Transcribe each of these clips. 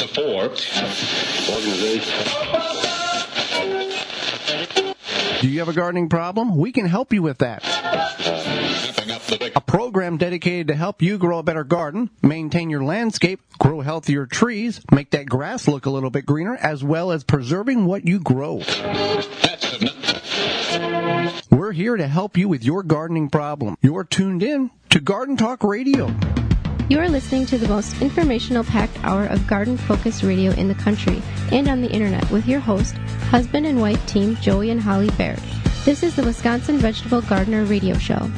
to 4. Do you have a gardening problem? We can help you with that. A program dedicated to help you grow a better garden, maintain your landscape, grow healthier trees, make that grass look a little bit greener, as well as preserving what you grow. We're here to help you with your gardening problem. You're tuned in to Garden Talk Radio. You are listening to the most informational-packed hour of garden-focused radio in the country and on the internet with your host, husband and wife team Joey and Holly Baird. This is the Wisconsin Vegetable Gardener Radio Show.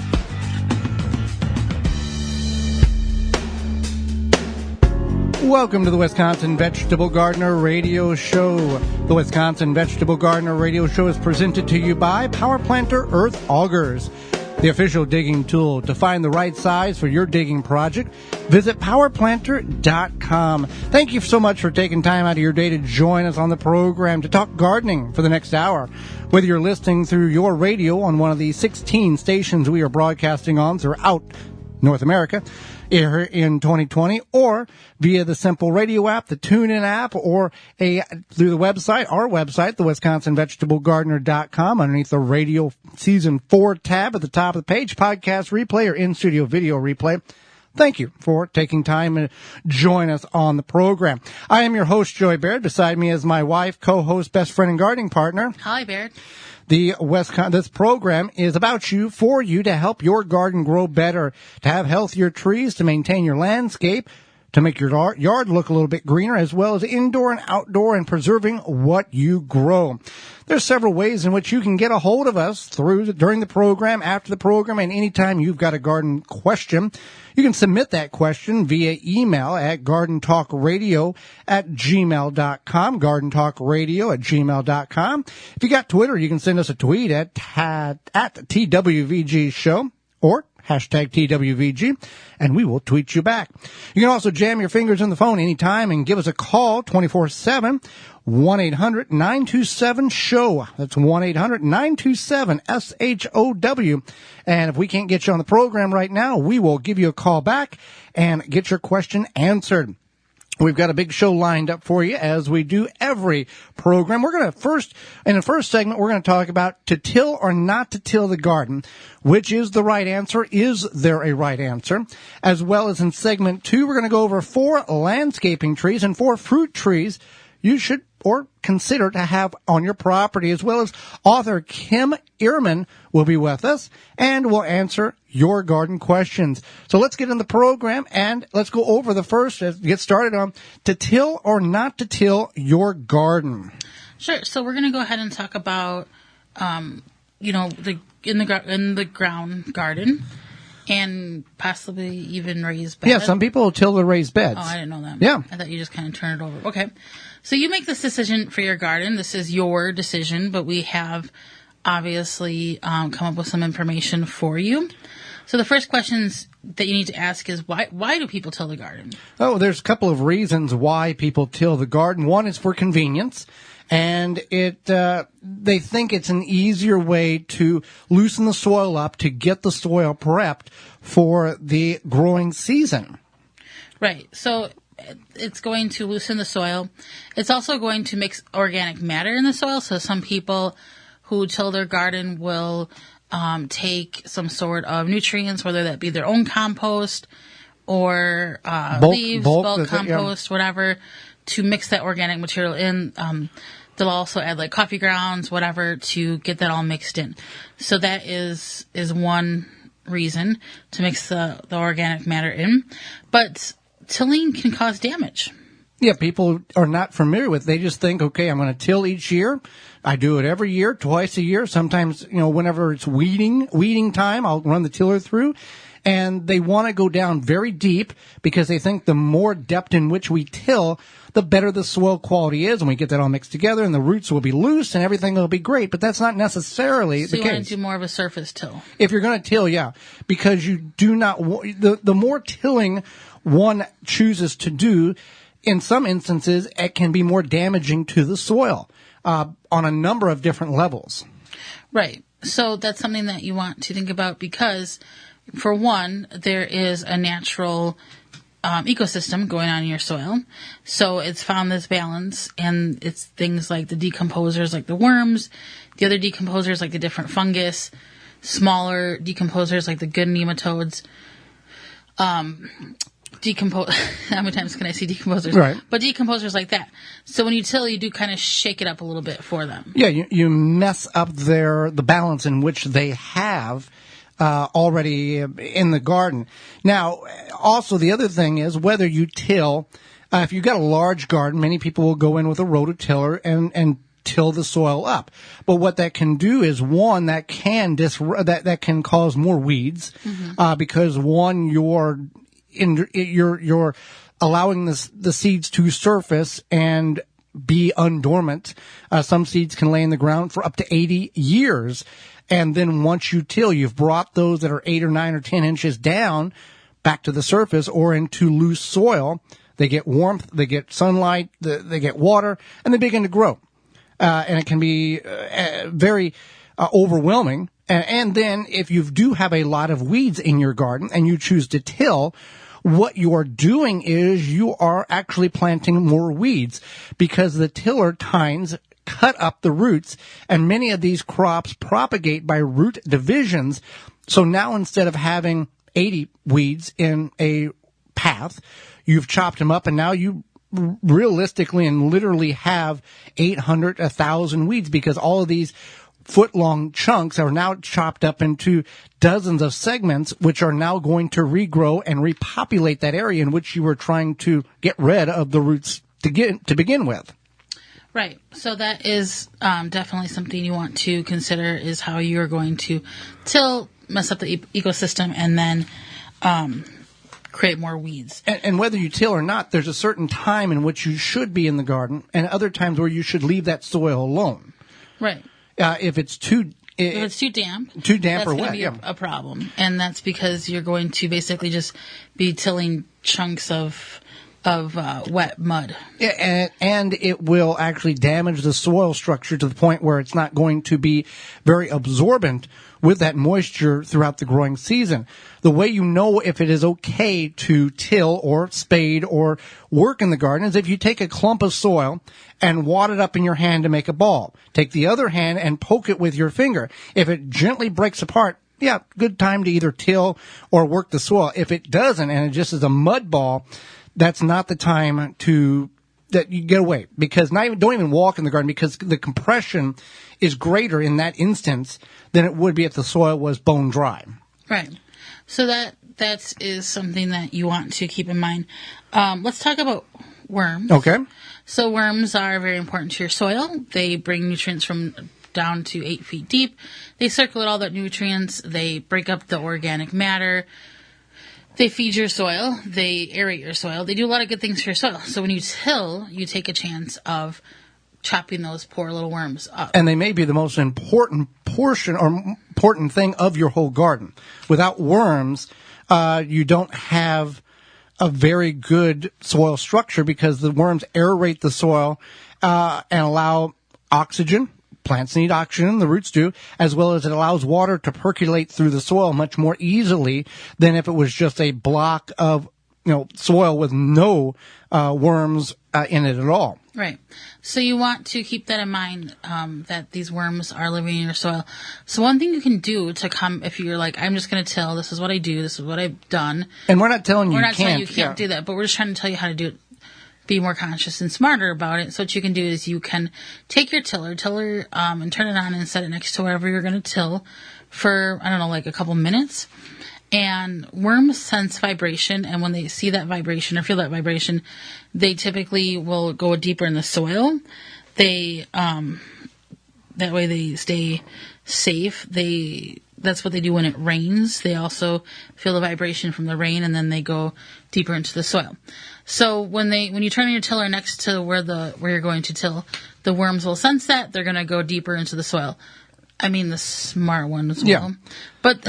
Welcome to the Wisconsin Vegetable Gardener Radio Show. The Wisconsin Vegetable Gardener Radio Show is presented to you by Power Planter Earth Augers, the official digging tool. To find the right size for your digging project, visit powerplanter.com. Thank you so much for taking time out of your day to join us on the program to talk gardening for the next hour. Whether you're listening through your radio on one of the 16 stations we are broadcasting on throughout North America here in 2020, or via the Simple Radio app, the TuneIn app, or through the website, our website, the WisconsinVegetableGardener.com, underneath the Radio Season 4 tab at the top of the page, podcast replay or in-studio video replay. Thank you for taking time to join us on the program. I am your host, Joey Baird. Beside me is my wife, co-host, best friend, and gardening partner, Holly Baird. This program is about you, for you, to help your garden grow better, to have healthier trees, to maintain your landscape, to make your yard look a little bit greener, as well as indoor and outdoor, and preserving what you grow. There's several ways in which you can get a hold of us during the program, after the program, and anytime you've got a garden question. You can submit that question via email at gardentalkradio@gmail.com, gardentalkradio@gmail.com. If you got Twitter, you can send us a tweet at TWVG Show or hashtag TWVG, and we will tweet you back. You can also jam your fingers in the phone anytime and give us a call 24/7, 1-800-927-SHOW. That's 1-800-927-SHOW. And if we can't get you on the program right now, we will give you a call back and get your question answered. We've got a big show lined up for you, as we do every program. We're going to in the first segment, we're going to talk about to till or not to till the garden. Which is the right answer? Is there a right answer? As well as in segment 2, we're going to go over 4 landscaping trees and 4 fruit trees you should or consider to have on your property, as well as author Kim Eierman will be with us and will answer your garden questions. So let's get in the program and let's go over the first, get started on to till or not to till your garden. Sure. So we're going to go ahead and talk about, the in the ground garden, and possibly even raised beds. Yeah, some people till the raised beds. Oh, I didn't know that. Yeah. I thought you just kind of turn it over. Okay. So you make this decision for your garden. This is your decision, but we have obviously come up with some information for you. So the first questions that you need to ask is, why do people till the garden? Oh, there's a couple of reasons why people till the garden. One is for convenience. And they think it's an easier way to loosen the soil up, to get the soil prepped for the growing season. Right. So it's going to loosen the soil. It's also going to mix organic matter in the soil. So some people who till their garden will take some sort of nutrients, whether that be their own compost or leaves, bulk compost, whatever, to mix that organic material in. They'll also add like coffee grounds, whatever, to get that all mixed in. So that is one reason to mix the organic matter in. But tilling can cause damage. Yeah, people are not familiar with it. They just think, okay, I'm going to till each year. I do it every year, twice a year. Sometimes, whenever it's weeding time, I'll run the tiller through. And they want to go down very deep because they think the more depth in which we till, the better the soil quality is. And we get that all mixed together and the roots will be loose and everything will be great. But that's not necessarily the case. So you want to do more of a surface till? If you're going to till, yeah. Because you do not, the more tilling one chooses to do, in some instances, it can be more damaging to the soil on a number of different levels. Right. So that's something that you want to think about because, for one, there is a natural ecosystem going on in your soil. So it's found this balance, and it's things like the decomposers, like the worms, the other decomposers, like the different fungus, smaller decomposers, like the good nematodes. How many times can I say decomposers? Right. But decomposers like that. So when you till, you do kind of shake it up a little bit for them. Yeah, you mess up the balance in which they have already in the garden. Now, also the other thing is whether you till, if you've got a large garden, many people will go in with a rototiller and till the soil up. But what that can do is, one, that can cause more weeds, because one, you're allowing the seeds to surface and be undormant. Some seeds can lay in the ground for up to 80 years. And then once you till, you've brought those that are 8 or 9 or 10 inches down back to the surface or into loose soil. They get warmth, they get sunlight, they get water, and they begin to grow. And it can be very overwhelming. And then if you do have a lot of weeds in your garden and you choose to till, what you are doing is you are actually planting more weeds, because the tiller tines cut up the roots, and many of these crops propagate by root divisions. So now instead of having 80 weeds in a path, you've chopped them up, and now you realistically and literally have 800, 1,000 weeds, because all of these foot-long chunks are now chopped up into dozens of segments, which are now going to regrow and repopulate that area in which you were trying to get rid of the roots to begin with. Right. So that is definitely something you want to consider, is how you're going to till, mess up the ecosystem, and then create more weeds. And whether you till or not, there's a certain time in which you should be in the garden, and other times where you should leave that soil alone. Right. If it's too damp, or wet, going to be a problem, and that's because you're going to basically just be tilling chunks of wet mud. Yeah, and it will actually damage the soil structure to the point where it's not going to be very absorbent with that moisture throughout the growing season. The way you know if it is okay to till or spade or work in the garden is if you take a clump of soil and wad it up in your hand to make a ball. Take the other hand and poke it with your finger. If it gently breaks apart, yeah, good time to either till or work the soil. If it doesn't, and it just is a mud ball, that's not the time that you get away, because don't even walk in the garden, because the compression is greater in that instance than it would be if the soil was bone dry. Right. So that is something that you want to keep in mind. Let's talk about worms. Okay. So worms are very important to your soil. They bring nutrients from down to 8 feet deep. They circulate all the nutrients. They break up the organic matter. They feed your soil. They aerate your soil. They do a lot of good things for your soil. So when you till, you take a chance of chopping those poor little worms up. And they may be the most important portion or important thing of your whole garden. Without worms, you don't have a very good soil structure, because the worms aerate the soil and allow oxygen. Plants need oxygen, the roots do, as well as it allows water to percolate through the soil much more easily than if it was just a block of soil with no worms in it at all. Right. So you want to keep that in mind, that these worms are living in your soil. So one thing you can do to if you're like, I'm just going to till, this is what I do, this is what I've done. And we're not telling you you can't do that, but we're just trying to tell you how to do it. Be more conscious and smarter about it. So what you can do is you can take your tiller, and turn it on and set it next to wherever you're going to till for, like a couple minutes. And worms sense vibration, and when they see that vibration or feel that vibration, they typically will go deeper in the soil. They, that way they stay safe. That's what they do when it rains. They also feel the vibration from the rain, and then they go deeper into the soil. So when you turn on your tiller next to where you're going to till, the worms will sense that. They're going to go deeper into the soil. I mean, the smart ones will. Yeah. But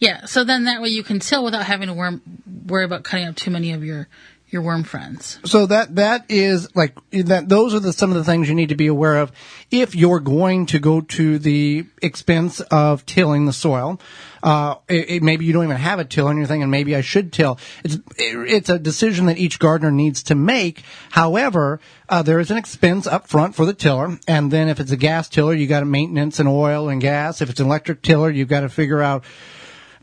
yeah, so then that way you can till without having to worry about cutting up too many of your worm friends. So that is like that. Those are some of the things you need to be aware of if you're going to go to the expense of tilling the soil. Maybe you don't even have a tiller and you're thinking, maybe I should till. It's a decision that each gardener needs to make. However, there is an expense up front for the tiller. And then if it's a gas tiller, you got to maintenance and oil and gas. If it's an electric tiller, you've got to figure out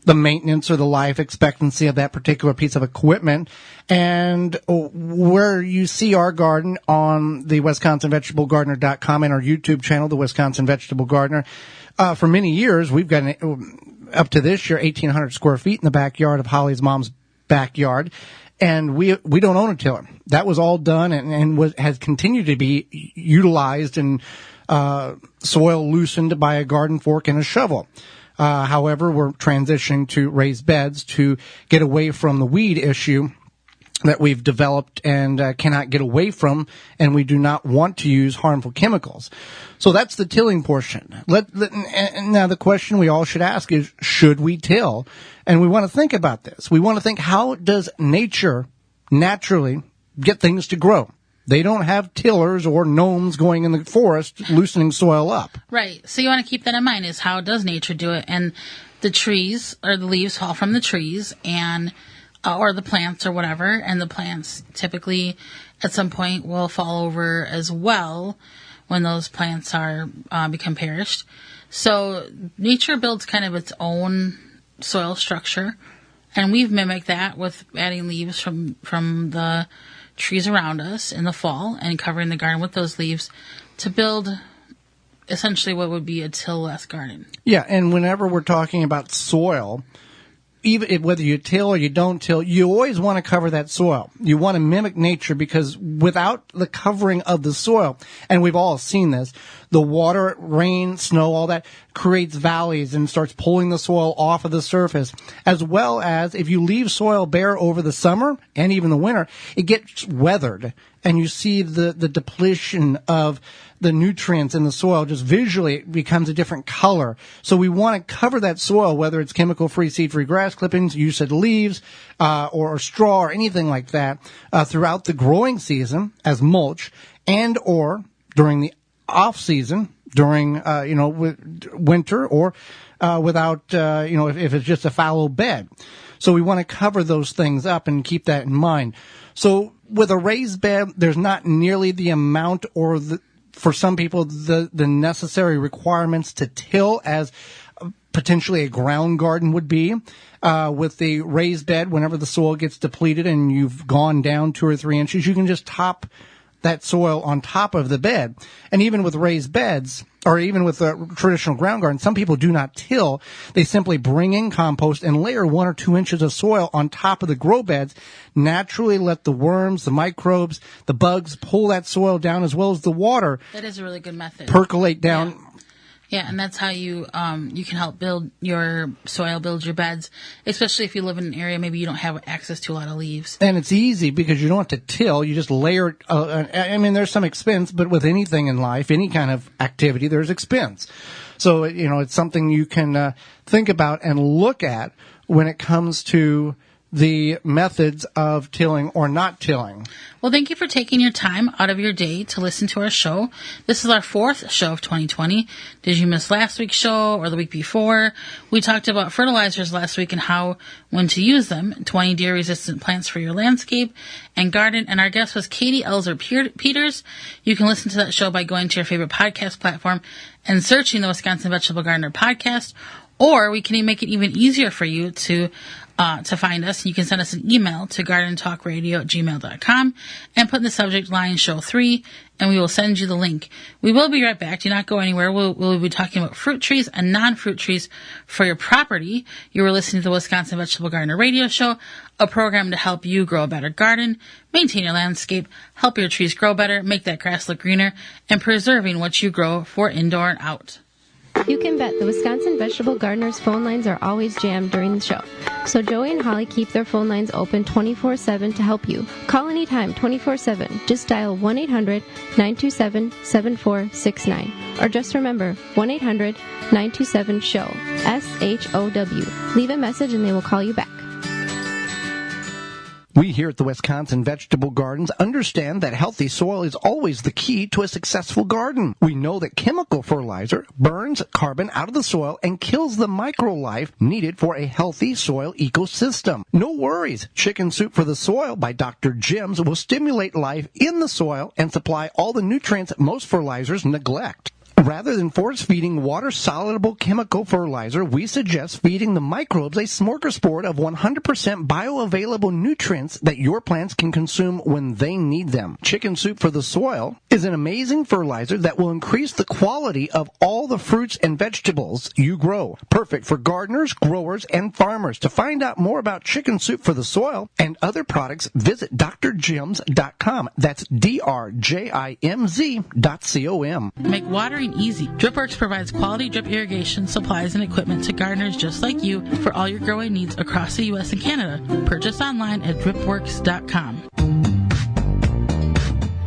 the maintenance or the life expectancy of that particular piece of equipment. And where you see our garden on the WisconsinVegetableGardener.com and our YouTube channel, the Wisconsin Vegetable Gardener, for many years, we've got up to this year 1,800 square feet in the backyard of Holly's mom's backyard. And we don't own a tiller. That was all done and has continued to be utilized and soil loosened by a garden fork and a shovel. However, we're transitioning to raised beds to get away from the weed issue that we've developed and cannot get away from, and we do not want to use harmful chemicals. So that's the tilling portion. Now the question we all should ask is, should we till? And we want to think about this. We want to think, how does nature naturally get things to grow? They don't have tillers or gnomes going in the forest loosening soil up. Right. So you want to keep that in mind, is how does nature do it? And the trees or the leaves fall from the trees and or the plants or whatever, and the plants typically at some point will fall over as well when those plants are become perished. So nature builds kind of its own soil structure, and we've mimicked that with adding leaves from the trees around us in the fall and covering the garden with those leaves to build essentially what would be a till-less garden. Yeah, and whenever we're talking about soil, even whether you till or you don't till, you always want to cover that soil. You want to mimic nature, because without the covering of the soil, and we've all seen this, the water, rain, snow, all that creates valleys and starts pulling the soil off of the surface. As well as if you leave soil bare over the summer and even the winter, it gets weathered, and you see the depletion of the nutrients in the soil. Just visually, it becomes a different color. So we want to cover that soil, whether it's chemical-free, seed-free grass clippings, you said leaves, or straw, or anything like that, throughout the growing season as mulch, and or during the off season, during winter, or without if it's just a fallow bed. So we want to cover those things up and keep that in mind. So with a raised bed, there's not nearly the amount or for some people, the necessary requirements to till as potentially a ground garden would be. With the raised bed, whenever the soil gets depleted and you've gone down 2 or 3 inches, you can just top that soil on top of the bed. And even with raised beds, or even with a traditional ground garden, some people do not till. They simply bring in compost and layer 1 or 2 inches of soil on top of the grow beds, naturally let the worms, the microbes, the bugs pull that soil down, as well as the water. That is a really good method. Percolate down. Yeah. Yeah, and that's how you can help build your soil, build your beds, especially if you live in an area maybe you don't have access to a lot of leaves. And it's easy because you don't have to till. You just layer it. There's some expense, but with anything in life, any kind of activity, there's expense. So, it's something you can think about and look at when it comes to the methods of tilling or not tilling. Well, thank you for taking your time out of your day to listen to our show. This is our 4th show of 2020. Did you miss last week's show or the week before? We talked about fertilizers last week and when to use them, 20 deer-resistant plants for your landscape and garden. And our guest was Katie Elzer-Peters. You can listen to that show by going to your favorite podcast platform and searching the Wisconsin Vegetable Gardener podcast. Or we can make it even easier for you to find us. You can send us an email to gardentalkradio@gmail.com and put in the subject line Show 3, and we will send you the link. We will be right back. Do not go anywhere. We'll be talking about fruit trees and non-fruit trees for your property. You were listening to the Wisconsin Vegetable Gardener Radio Show, a program to help you grow a better garden, maintain your landscape, help your trees grow better, make that grass look greener, and preserving what you grow for indoor and out. You can bet the Wisconsin Vegetable Gardeners phone lines are always jammed during the show. So Joey and Holly keep their phone lines open 24/7 to help you. Call anytime 24/7. Just dial 1-800-927-7469. Or just remember 1-800-927-SHOW. Leave a message and they will call you back. We here at the Wisconsin Vegetable Gardens understand that healthy soil is always the key to a successful garden. We know that chemical fertilizer burns carbon out of the soil and kills the microlife needed for a healthy soil ecosystem. No worries. Chicken Soup for the Soil by Dr. Jim's will stimulate life in the soil and supply all the nutrients most fertilizers neglect. Rather than force-feeding water-soluble chemical fertilizer, we suggest feeding the microbes a smorgasbord of 100% bioavailable nutrients that your plants can consume when they need them. Chicken Soup for the Soil is an amazing fertilizer that will increase the quality of all the fruits and vegetables you grow. Perfect for gardeners, growers, and farmers. To find out more about Chicken Soup for the Soil and other products, visit drjims.com. That's drjimz.com. Make watering easy. DripWorks provides quality drip irrigation supplies and equipment to gardeners just like you for all your growing needs across the U.S. and Canada. Purchase online at dripworks.com.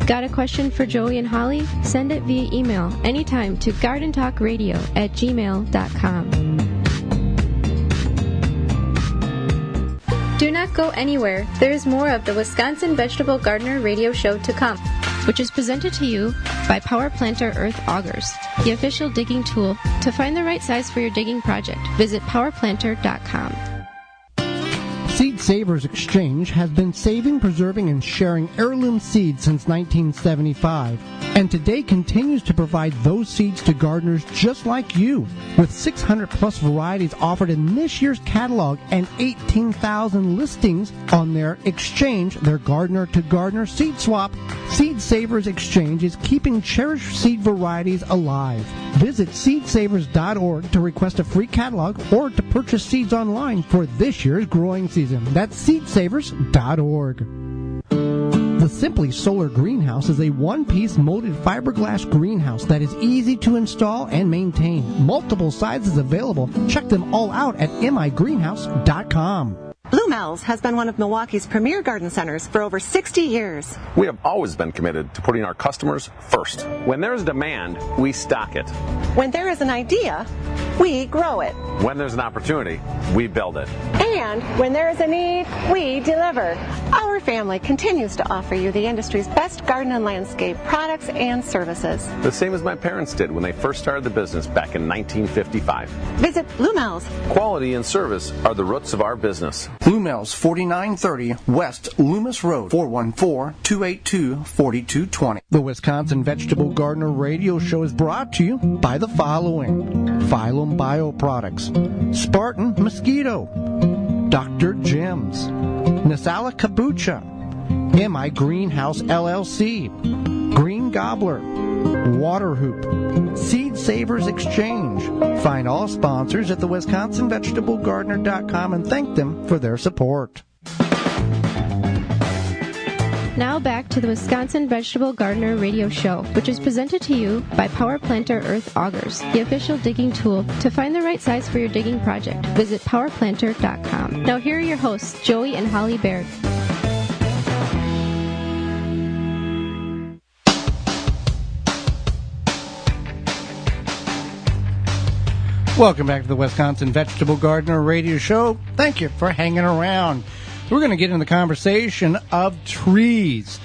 Got a question for Joey and Holly? Send it via email anytime to gardentalkradio@gmail.com. Do not go anywhere. There is more of the Wisconsin Vegetable Gardener radio show to come, which is presented to you by Power Planter Earth Augers, the official digging tool. To find the right size for your digging project, visit powerplanter.com. Seed Savers Exchange has been saving, preserving, and sharing heirloom seeds since 1975, and today continues to provide those seeds to gardeners just like you. With 600-plus varieties offered in this year's catalog and 18,000 listings on their exchange, their gardener-to-gardener seed swap, Seed Savers Exchange is keeping cherished seed varieties alive. Visit seedsavers.org to request a free catalog or to purchase seeds online for this year's growing season. That's seedsavers.org. The Simply Solar Greenhouse is a one-piece molded fiberglass greenhouse that is easy to install and maintain. Multiple sizes available. Check them all out at migreenhouse.com. Bluemel's has been one of Milwaukee's premier garden centers for over 60 years. We have always been committed to putting our customers first. When there is demand, we stock it. When there is an idea, we grow it. When there's an opportunity, we build it. And when there is a need, we deliver. Our family continues to offer you the industry's best garden and landscape products and services. The same as my parents did when they first started the business back in 1955. Visit Bluemel's. Quality and service are the roots of our business. Bluemel's, 4930 West Loomis Road, 414-282-4220. The Wisconsin Vegetable Gardener radio show is brought to you by the following: Phylum Bio Products, Spartan Mosquito, Dr. Jim's, Nasala Kombucha, MI Greenhouse LLC, Green Gobbler, Water Hoop, Seed Savers Exchange. Find all sponsors at the WisconsinVegetableGardener.com and thank them for their support. Now back to the Wisconsin Vegetable Gardener radio show, which is presented to you by Power Planter Earth Augers, the official digging tool. To find the right size for your digging project, visit powerplanter.com. Now here are your hosts, Joey and Holly Baird. Welcome back to the Wisconsin Vegetable Gardener radio show. Thank you for hanging around. We're going to get into the conversation of trees.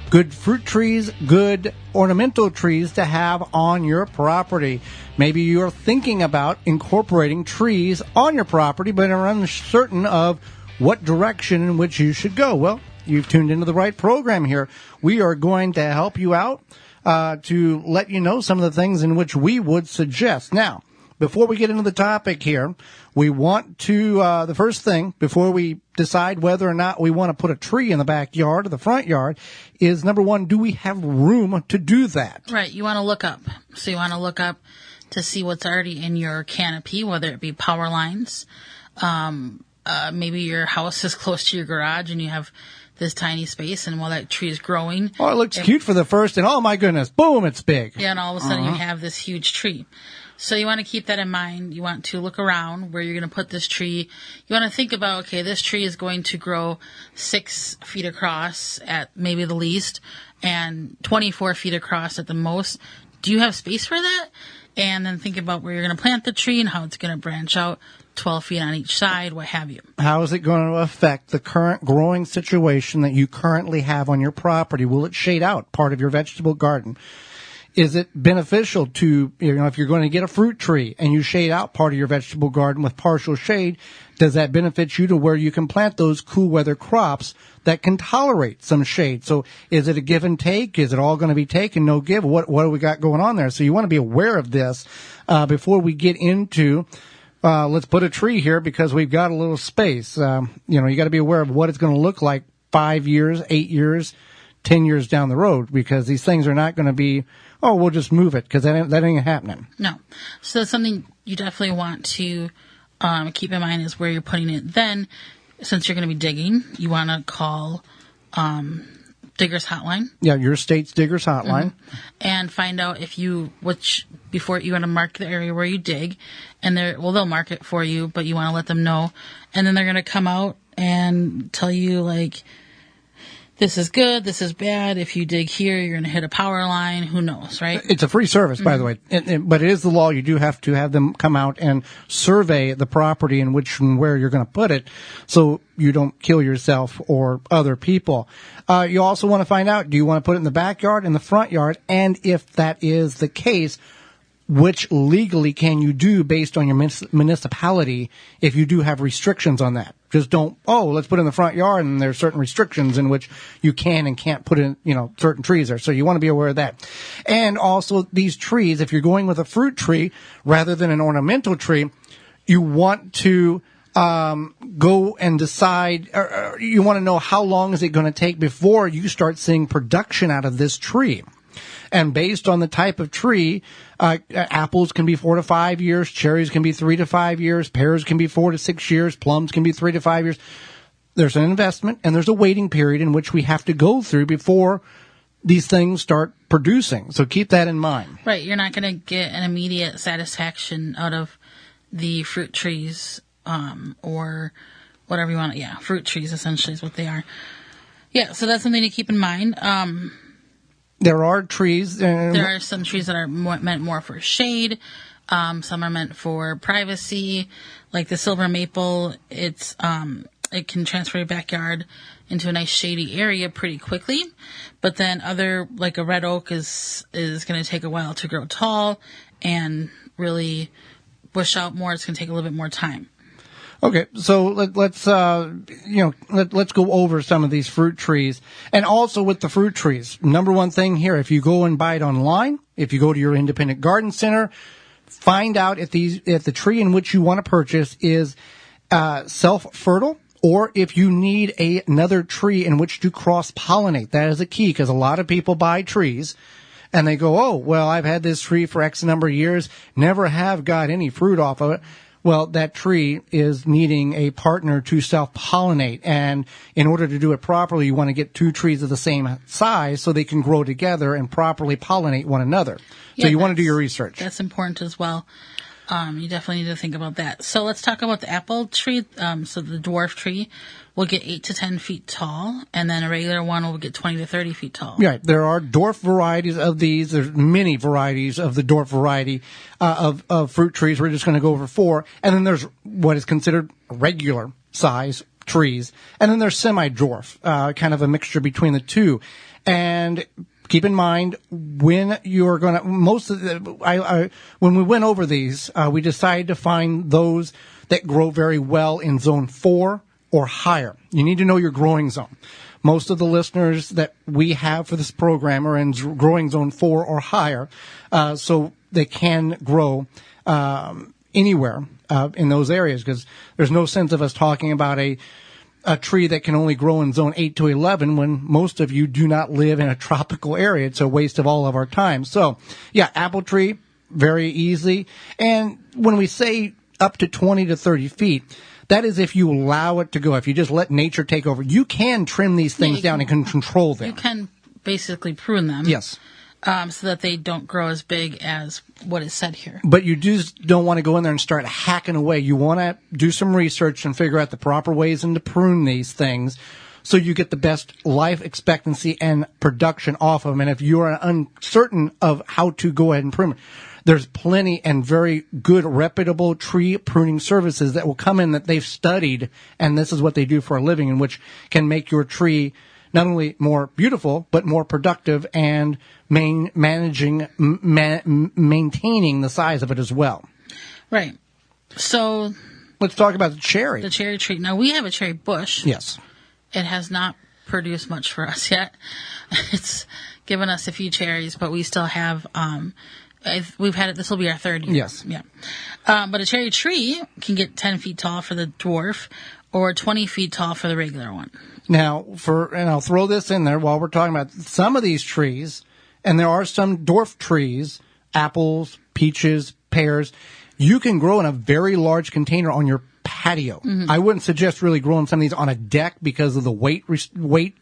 Good fruit trees, good ornamental trees to have on your property. Maybe you're thinking about incorporating trees on your property, but are uncertain of what direction in which you should go. Well, you've tuned into the right program here. We are going to help you out to let you know some of the things in which we would suggest. Now, before we get into the topic here, we want to, the first thing, before we decide whether or not we want to put a tree in the backyard or the front yard, is number one, do we have room to do that? Right. You want to look up. So you want to look up to see what's already in your canopy, whether it be power lines. Maybe your house is close to your garage and you have this tiny space, and while that tree is growing. Oh, it looks cute for the first, and oh my goodness, boom, it's big. Yeah, and all of a sudden you have this huge tree. So you want to keep that in mind. You want to look around where you're going to put this tree. You want to think about, okay, this tree is going to grow 6 feet across at maybe the least and 24 feet across at the most. Do you have space for that? and then think about where you're going to plant the tree and how it's going to branch out 12 feet on each side, what have you. How is it going to affect the current growing situation that you currently have on your property? Will it shade out part of your vegetable garden? Is it beneficial to, if you're going to get a fruit tree and you shade out part of your vegetable garden with partial shade, does that benefit you to where you can plant those cool weather crops that can tolerate some shade? So is it a give and take? Is it all going to be take and no give? What do we got going on there? So you want to be aware of this before we get into let's put a tree here because we've got a little space. You got to be aware of what it's going to look like 5 years, 8 years, 10 years down the road, because these things are not going to be, we'll just move it, because that ain't happening. No. So that's something you definitely want to keep in mind is where you're putting it. Then, since you're going to be digging, you want to call Digger's Hotline. Yeah, your state's Digger's Hotline. Mm-hmm. And find out before you want to mark the area where you dig, and they'll mark it for you, but you want to let them know. And then they're going to come out and tell you, like, this is good, this is bad. If you dig here, you're going to hit a power line. Who knows, right? It's a free service, by the way. But it is the law. You do have to have them come out and survey the property in which and where you're going to put it so you don't kill yourself or other people. You also want to find out, do you want to put it in the backyard, in the front yard? And if that is the case, which legally can you do based on your municipality if you do have restrictions on that? Just don't, let's put it in the front yard, and there's certain restrictions in which you can and can't put in, certain trees there. So you want to be aware of that. And also these trees, if you're going with a fruit tree rather than an ornamental tree, you want to go and decide, you want to know how long is it going to take before you start seeing production out of this tree. And based on the type of tree, apples can be 4 to 5 years, cherries can be 3 to 5 years, pears can be 4 to 6 years, plums can be 3 to 5 years. There's an investment and there's a waiting period in which we have to go through before these things start producing. So keep that in mind. Right. You're not going to get an immediate satisfaction out of the fruit trees or whatever you want. Yeah, fruit trees essentially is what they are. Yeah, so that's something to keep in mind. There are trees. There are some trees that are meant more for shade. Some are meant for privacy, like the silver maple. It can transfer your backyard into a nice shady area pretty quickly. But then other, like a red oak, is going to take a while to grow tall and really bush out more. It's going to take a little bit more time. Okay, so let's go over some of these fruit trees. And also with the fruit trees, number one thing here, if you go and buy it online, if you go to your independent garden center, find out if the tree in which you want to purchase is self-fertile, or if you need another tree in which to cross-pollinate. That is a key, because a lot of people buy trees and they go, I've had this tree for X number of years, never have got any fruit off of it. Well, that tree is needing a partner to self-pollinate, and in order to do it properly, you want to get 2 trees of the same size so they can grow together and properly pollinate one another. So you want to do your research. That's important as well. You definitely need to think about that. So let's talk about the apple tree. So the dwarf tree will get 8 to 10 feet tall, and then a regular one will get 20 to 30 feet tall. Right. There are dwarf varieties of these. There's many varieties of the dwarf variety of fruit trees. We're just going to go over 4. And then there's what is considered regular size trees. And then there's semi-dwarf, kind of a mixture between the two. And keep in mind, when you're going to, when we went over these, we decided to find those that grow very well in zone 4 or higher. You need to know your growing zone. Most of the listeners that we have for this program are in growing zone 4 or higher, so they can grow anywhere in those areas, because there's no sense of us talking about a tree that can only grow in zone 8 to 11 when most of you do not live in a tropical area. It's a waste of all of our time. So, yeah, apple tree, very easy. And when we say up to 20 to 30 feet, that is if you allow it to go. If you just let nature take over, you can trim these things down and can control them. You can basically prune them. Yes. So that they don't grow as big as what is said here. But you just don't want to go in there and start hacking away. You want to do some research and figure out the proper ways to prune these things so you get the best life expectancy and production off of them. And if you're uncertain of how to go ahead and prune them, there's plenty and very good reputable tree pruning services that will come in that they've studied, and this is what they do for a living, and which can make your tree not only more beautiful, but more productive and maintaining the size of it as well. Right. So let's talk about the cherry. The cherry tree. Now, we have a cherry bush. Yes. It has not produced much for us yet. It's given us a few cherries, but we still have, we've had it, this will be our third year. Yes. Yeah. But a cherry tree can get 10 feet tall for the dwarf or 20 feet tall for the regular one. Now, and I'll throw this in there while we're talking about some of these trees, and there are some dwarf trees, apples, peaches, pears, you can grow in a very large container on your patio. Mm-hmm. I wouldn't suggest really growing some of these on a deck because of the weight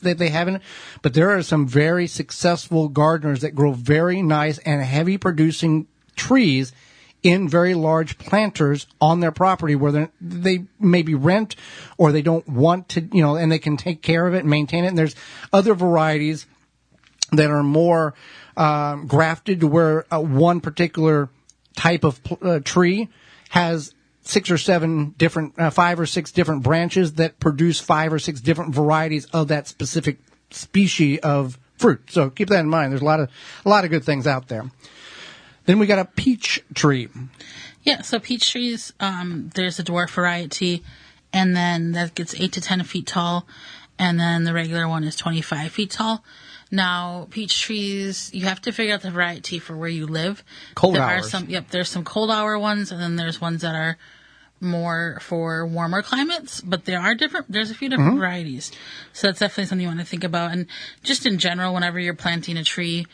that they have in it, but there are some very successful gardeners that grow very nice and heavy producing trees in very large planters on their property where they maybe rent or they don't want to, and they can take care of it and maintain it. And there's other varieties that are more grafted to where one particular type of tree has 5 or 6 different branches that produce 5 or 6 different varieties of that specific species of fruit. So keep that in mind. There's a lot of good things out there. Then we got a peach tree. Yeah, so peach trees, there's a dwarf variety, and then that gets 8 to 10 feet tall, and then the regular one is 25 feet tall. Now, peach trees, you have to figure out the variety for where you live. Cold hours. There's some cold hour ones, and then there's ones that are more for warmer climates, but there's a few different varieties. So that's definitely something you want to think about. And just in general, whenever you're planting a tree,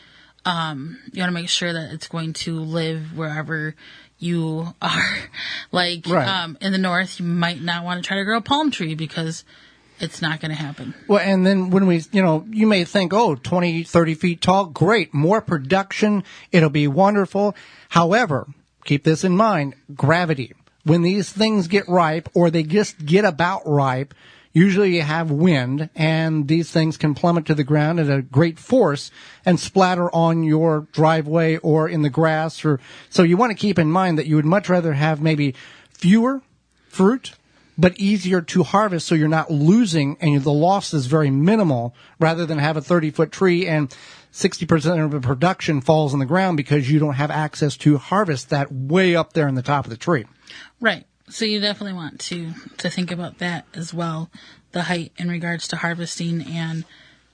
you want to make sure that it's going to live wherever you are. Like, right. In the north, you might not want to try to grow a palm tree because it's not going to happen. Well, and then when you may think, 20, 30 feet tall, great, more production, it'll be wonderful. However, keep this in mind, gravity. When these things get ripe or they just get about ripe, usually you have wind, and these things can plummet to the ground at a great force and splatter on your driveway or in the grass. So you want to keep in mind that you would much rather have maybe fewer fruit, but easier to harvest so you're not losing and the loss is very minimal, rather than have a 30-foot tree and 60% of the production falls on the ground because you don't have access to harvest that way up there in the top of the tree. Right. So you definitely want to think about that as well, the height in regards to harvesting and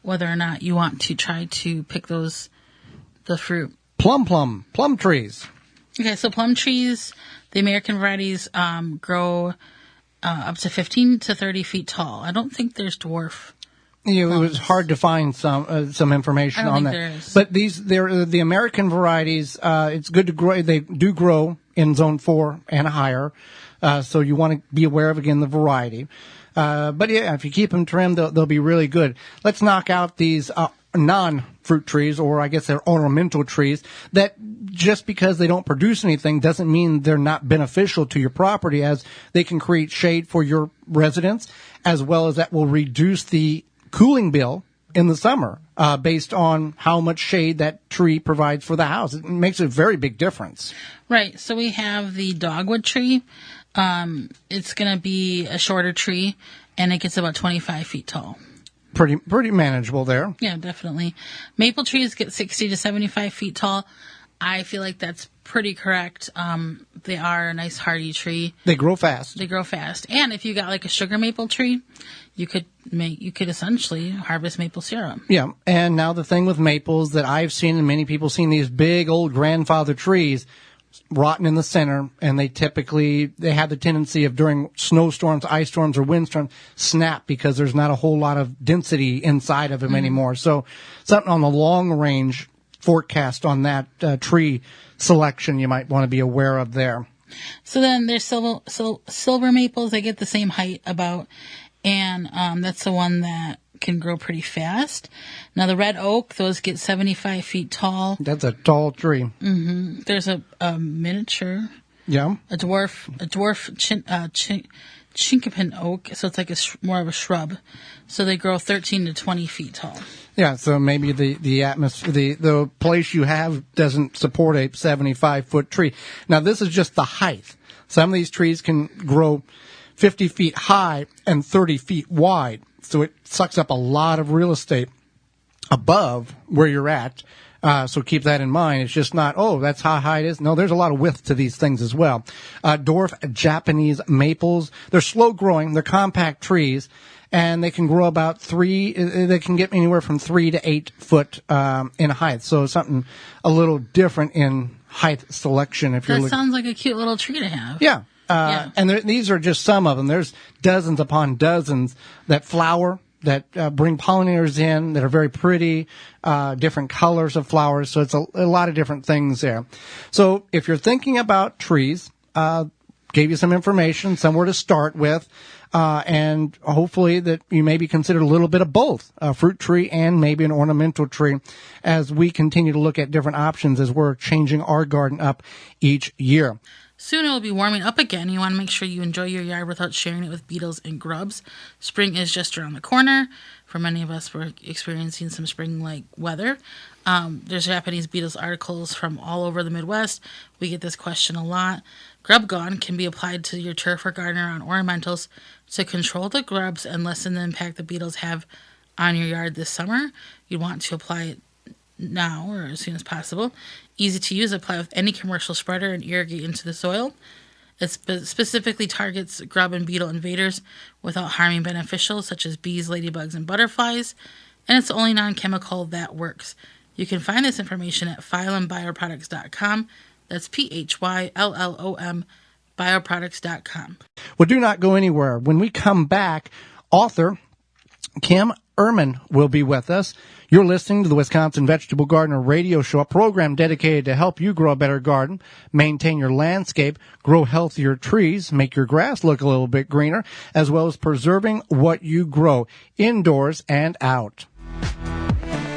whether or not you want to try to pick the fruit. Plum trees. Okay, so plum trees, the American varieties, grow up to 15 to 30 feet tall. I don't think there's dwarf. It was hard to find some information on that. There is. But they're the American varieties. It's good to grow. They do grow in zone 4 and higher. So you want to be aware of, again, the variety. But yeah, if you keep them trimmed, they'll be really good. Let's knock out these non-fruit trees, or I guess they're ornamental trees, that just because they don't produce anything doesn't mean they're not beneficial to your property, as they can create shade for your residents, as well as that will reduce the cooling bill in the summer based on how much shade that tree provides for the house. It makes a very big difference. Right. So we have the dogwood tree. It's going to be a shorter tree, and it gets about 25 feet tall. Pretty manageable there. Yeah, definitely. Maple trees get 60 to 75 feet tall. I feel like that's pretty correct. They are a nice hardy tree. They grow fast. And if you got like a sugar maple tree, you could essentially harvest maple syrup. Yeah. And now the thing with maples that I've seen, and many people seen, these big old grandfather trees rotten in the center, and they have the tendency of, during snowstorms, ice storms, or windstorms, snap because there's not a whole lot of density inside of them anymore. So something on the long range forecast on that tree selection you might want to be aware of there. So then there's silver maples. They get the same height about, and that's the one that can grow pretty fast. Now the red oak, those get 75 feet tall. That's a tall tree. Mm-hmm. There's a miniature. Yeah. A dwarf chinkapin oak, so it's like more of a shrub. So they grow 13 to 20 feet tall. Yeah, so maybe the atmosphere, the place you have doesn't support a 75-foot tree. Now, this is just the height. Some of these trees can grow 50 feet high and 30 feet wide, so it sucks up a lot of real estate above where you're at. So keep that in mind. It's just not, that's how high it is. No, there's a lot of width to these things as well. Dwarf Japanese maples, they're slow growing, they're compact trees, and they can grow about they can get anywhere from 3 to 8 foot in height. So something a little different in height selection. If you're sounds like a cute little tree to have. Yeah. And these are just some of them. There's dozens upon dozens that flower, that bring pollinators in, that are very pretty, different colors of flowers. So it's a lot of different things there. So if you're thinking about trees, gave you some information, somewhere to start with, and hopefully that you maybe consider a little bit of both, a fruit tree and maybe an ornamental tree, as we continue to look at different options as we're changing our garden up each year. Soon it will be warming up again. You want to make sure you enjoy your yard without sharing it with beetles and grubs. Spring is just around the corner. For many of us, we're experiencing some spring-like weather. There's Japanese beetles articles from all over the Midwest. We get this question a lot. Grub Gone can be applied to your turf or garden or on ornamentals to control the grubs and lessen the impact the beetles have on your yard this summer. You want to apply it now or as soon as possible. Easy to use, apply with any commercial spreader and irrigate into the soil. It specifically targets grub and beetle invaders without harming beneficials such as bees, ladybugs, and butterflies, and it's the only non-chemical that works. You can find this information at phyllombioproducts.com. That's PHYLLOM bioproducts.com. Well, do not go anywhere. When we come back, author Kim Eierman will be with us. You're listening to the Wisconsin Vegetable Gardener Radio Show, a program dedicated to help you grow a better garden, maintain your landscape, grow healthier trees, make your grass look a little bit greener, as well as preserving what you grow indoors and out.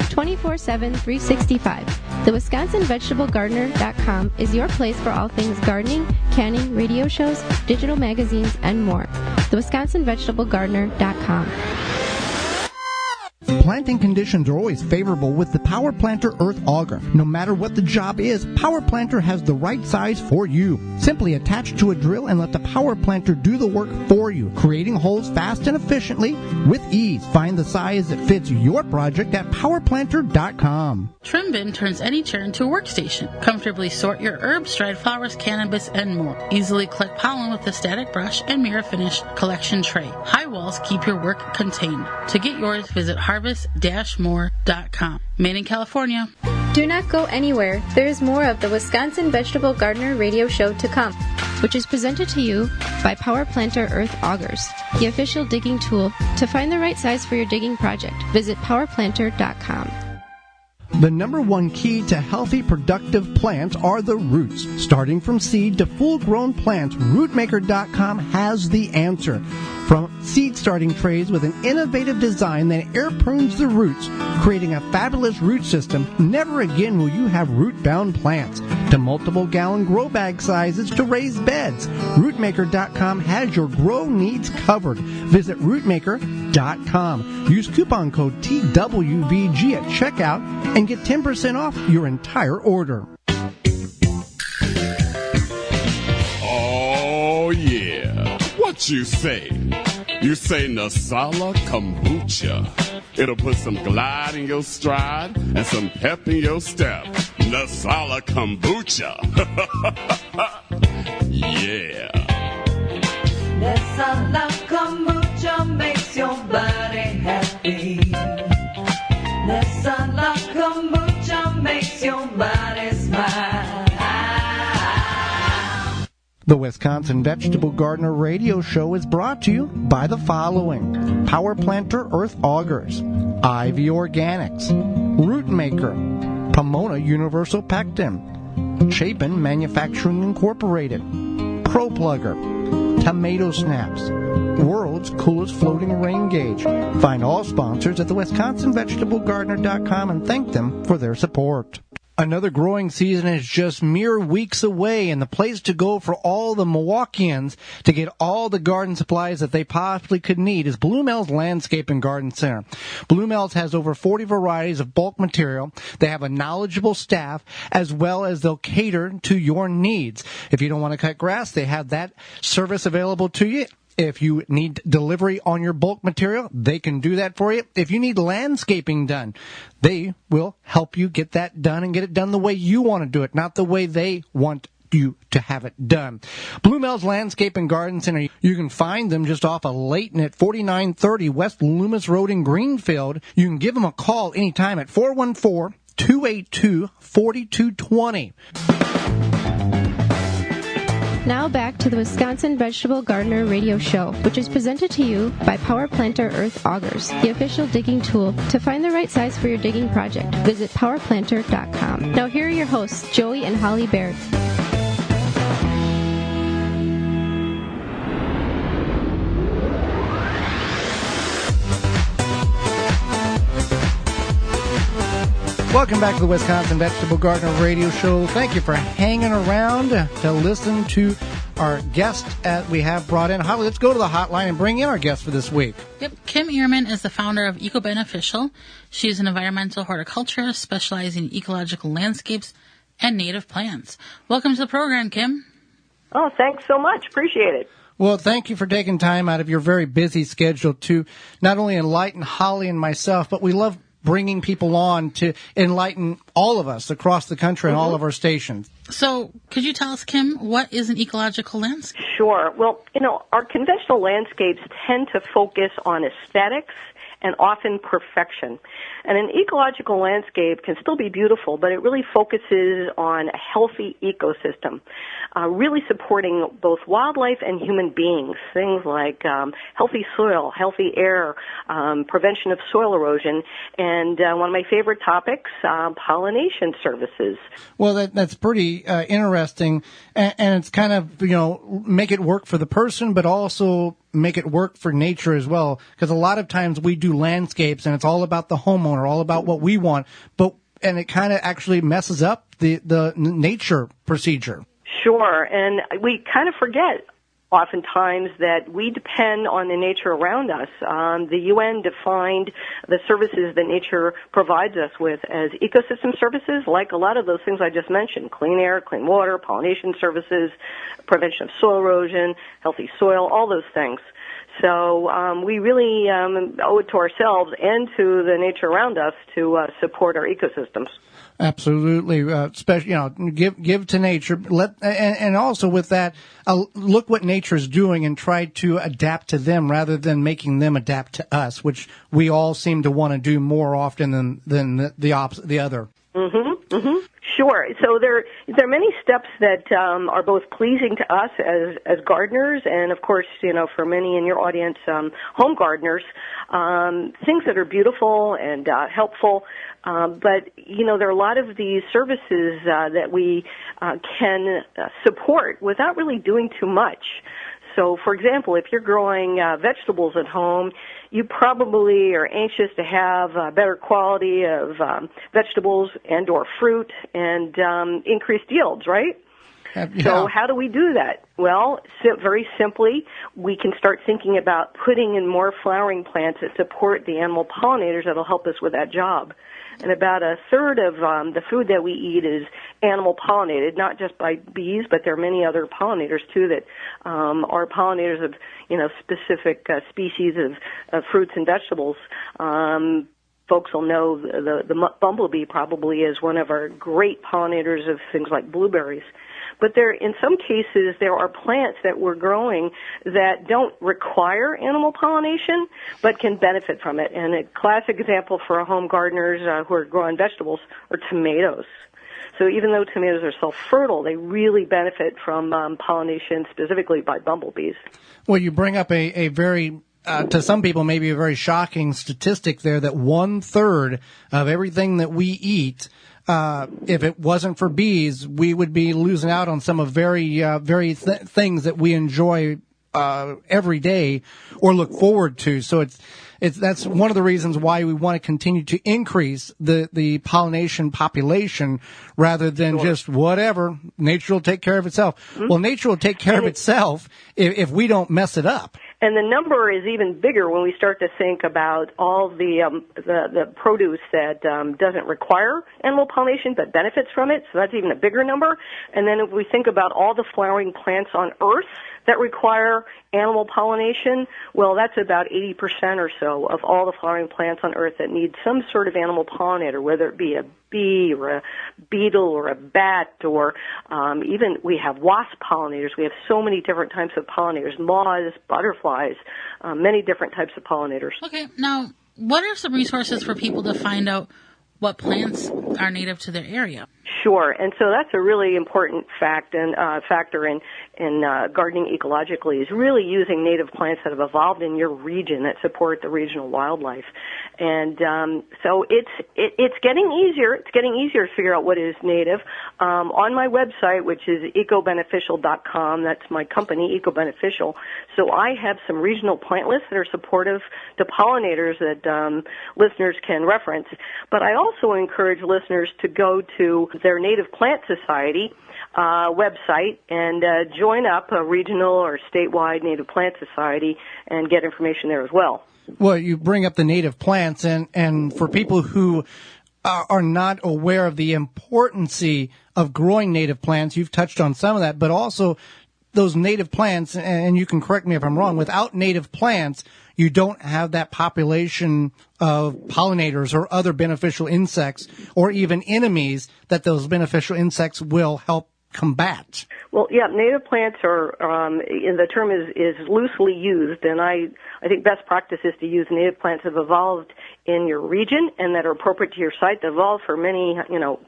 24/7, 365. The WisconsinVegetableGardener.com is your place for all things gardening, canning, radio shows, digital magazines, and more. The WisconsinVegetableGardener.com. Planting conditions are always favorable with the Power Planter Earth Auger. No matter what the job is, Power Planter has the right size for you. Simply attach to a drill and let the Power Planter do the work for you, creating holes fast and efficiently with ease. Find the size that fits your project at PowerPlanter.com. Trim Bin turns any chair into a workstation. Comfortably sort your herbs, dried flowers, cannabis, and more. Easily collect pollen with a static brush and mirror finish collection tray. High walls keep your work contained. To get yours, visit harvest-more.com. Made in California. Do not go anywhere. There is more of the Wisconsin Vegetable Gardener Radio Show to come, which is presented to you by Power Planter Earth Augers, the official digging tool. To find the right size for your digging project, visit PowerPlanter.com. The number one key to healthy, productive plants are the roots. Starting from seed to full-grown plants, RootMaker.com has the answer. From seed starting trays with an innovative design that air prunes the roots, creating a fabulous root system, never again will you have root-bound plants. To multiple gallon grow bag sizes to raised beds, RootMaker.com has your grow needs covered. Visit RootMaker.com. Use coupon code TWVG at checkout and get 10% off your entire order. Oh, yeah. What you say? You say Nasala Kombucha. It'll put some glide in your stride and some pep in your step. Nasala Kombucha. Yeah. Nasala Kombucha makes your body happy. Nasala Kombucha makes your body smile. The Wisconsin Vegetable Gardener Radio Show is brought to you by the following: Power Planter Earth Augers, Ivy Organics, Root Maker, Pomona Universal Pectin, Chapin Manufacturing Incorporated, Pro Plugger, Tomato Snaps, World's Coolest Floating Rain Gauge. Find all sponsors at the WisconsinVegetableGardener.com and thank them for their support. Another growing season is just mere weeks away, and the place to go for all the Milwaukeeans to get all the garden supplies that they possibly could need is Blue Mel's Landscape and Garden Center. Blue Mel's has over 40 varieties of bulk material. They have a knowledgeable staff, as well as they'll cater to your needs. If you don't want to cut grass, they have that service available to you. If you need delivery on your bulk material, they can do that for you. If you need landscaping done, they will help you get that done and get it done the way you want to do it, not the way they want you to have it done. Blue Mel's Landscape and Garden Center, you can find them just off of Layton at 4930 West Loomis Road in Greenfield. You can give them a call anytime at 414-282-4220. Now back to the Wisconsin Vegetable Gardener Radio Show, which is presented to you by Power Planter Earth Augers, the official digging tool. To find the right size for your digging project, visit powerplanter.com. Now here are your hosts, Joey and Holly Baird. Welcome back to the Wisconsin Vegetable Gardener Radio Show. Thank you for hanging around to listen to our guest we have brought in. Holly, let's go to the hotline and bring in our guest for this week. Yep, Kim Eierman is the founder of Eco Beneficial. She's an environmental horticulturist specializing in ecological landscapes and native plants. Welcome to the program, Kim. Oh, thanks so much. Appreciate it. Well, thank you for taking time out of your very busy schedule to not only enlighten Holly and myself, but we love bringing people on to enlighten all of us across the country and all of our stations. So could you tell us, Kim, what is an ecological landscape? Sure. Well, our conventional landscapes tend to focus on aesthetics and often perfection. And an ecological landscape can still be beautiful, but it really focuses on a healthy ecosystem, really supporting both wildlife and human beings, things like healthy soil, healthy air, prevention of soil erosion, and one of my favorite topics, pollination services. Well, that's pretty interesting, and it's kind of, make it work for the person, but also make it work for nature as well, because a lot of times we do landscapes and it's all about the homeowner, all about what we want, and it kind of actually messes up the nature procedure. Sure, and we kind of forget oftentimes that we depend on the nature around us. The UN defined the services that nature provides us with as ecosystem services, like a lot of those things I just mentioned: clean air, clean water, pollination services, prevention of soil erosion, healthy soil, all those things. So we really owe it to ourselves and to the nature around us to support our ecosystems. Absolutely, especially give to nature. And also with that, look what nature's doing and try to adapt to them rather than making them adapt to us, which we all seem to want to do more often than the other. Mm-hmm. Mm-hmm. Sure. So there are many steps that are both pleasing to us as gardeners, and of course, for many in your audience, home gardeners, things that are beautiful and helpful. But there are a lot of these services that we can support without really doing too much. So, for example, if you're growing vegetables at home, you probably are anxious to have better quality of vegetables and or fruit and increased yields, right? Yeah. So how do we do that? Well, very simply, we can start thinking about putting in more flowering plants that support the animal pollinators that will help us with that job. And about a third of the food that we eat is animal pollinated, not just by bees, but there are many other pollinators too that are pollinators of specific species of fruits and vegetables. Folks will know the bumblebee probably is one of our great pollinators of things like blueberries. But in some cases, there are plants that we're growing that don't require animal pollination, but can benefit from it. And a classic example for our home gardeners who are growing vegetables are tomatoes. So even though tomatoes are self-fertile, they really benefit from pollination, specifically by bumblebees. Well, you bring up a very to some people, maybe a very shocking statistic there, that 1/3 of everything that we eat, if it wasn't for bees, we would be losing out on some of very things that we enjoy every day or look forward to. So that's one of the reasons why we want to continue to increase the pollination population rather than just whatever. Nature will take care of itself. Mm-hmm. Well, nature will take care of itself if we don't mess it up. And the number is even bigger when we start to think about all the produce that doesn't require animal pollination but benefits from it. So that's even a bigger number. And then if we think about all the flowering plants on Earth that require animal pollination, well, that's about 80% or so of all the flowering plants on Earth that need some sort of animal pollinator, whether it be a bee or a beetle or a bat, or even we have wasp pollinators. We have so many different types of pollinators, moths, butterflies, many different types of pollinators. Okay, now, what are some resources for people to find out what plants are native to their area? Sure, and so that's a really important factor in gardening ecologically, is really using native plants that have evolved in your region that support the regional wildlife. And so it's getting easier. It's getting easier to figure out what is native. On my website, which is ecobeneficial.com, that's my company, Ecobeneficial. So I have some regional plant lists that are supportive to pollinators that listeners can reference. But I also encourage listeners to go to their Native Plant Society website and join up a regional or statewide Native Plant Society and get information there as well. Well, you bring up the native plants, and for people who are not aware of the importance of growing native plants, you've touched on some of that, but also those native plants, and you can correct me if I'm wrong, without native plants, you don't have that population of pollinators or other beneficial insects or even enemies that those beneficial insects will help combat. Well, yeah, native plants are, the term is loosely used, and I think best practice is to use native plants that have evolved in your region and that are appropriate to your site, that evolved for many,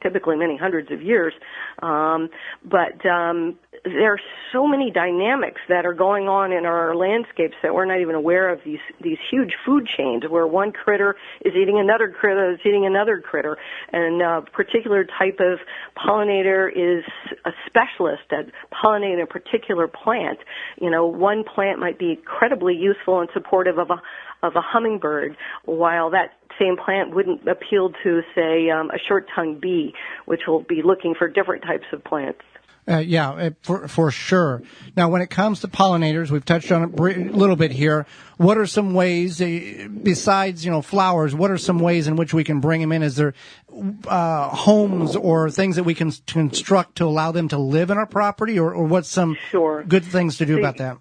typically many hundreds of years. But there are so many dynamics that are going on in our landscapes that we're not even aware of, these huge food chains where one critter is eating another critter that's eating another critter, and a particular type of pollinator is a specialist at pollinating a particular plant. One plant might be incredibly useful and supportive of a hummingbird, while that same plant wouldn't appeal to, say, a short-tongued bee, which will be looking for different types of plants. For sure. Now, when it comes to pollinators, we've touched on it a little bit here. What are some ways, besides, flowers, what are some ways in which we can bring them in? Is there homes or things that we can construct to allow them to live in our property, or what's some good things to do about that?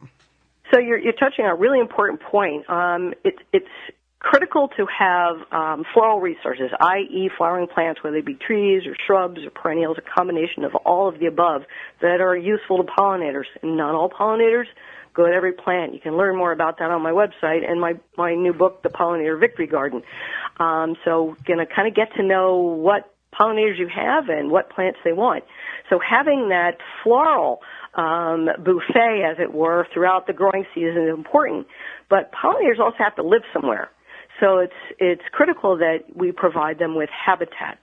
So you're touching on a really important point. It's critical to have floral resources, i.e. flowering plants, whether they be trees or shrubs or perennials, a combination of all of the above that are useful to pollinators. And not all pollinators go to every plant. You can learn more about that on my website and my new book, The Pollinator Victory Garden. So going to kind of get to know what pollinators you have and what plants they want. So having that floral buffet, as it were, throughout the growing season is important. But pollinators also have to live somewhere. So it's critical that we provide them with habitat.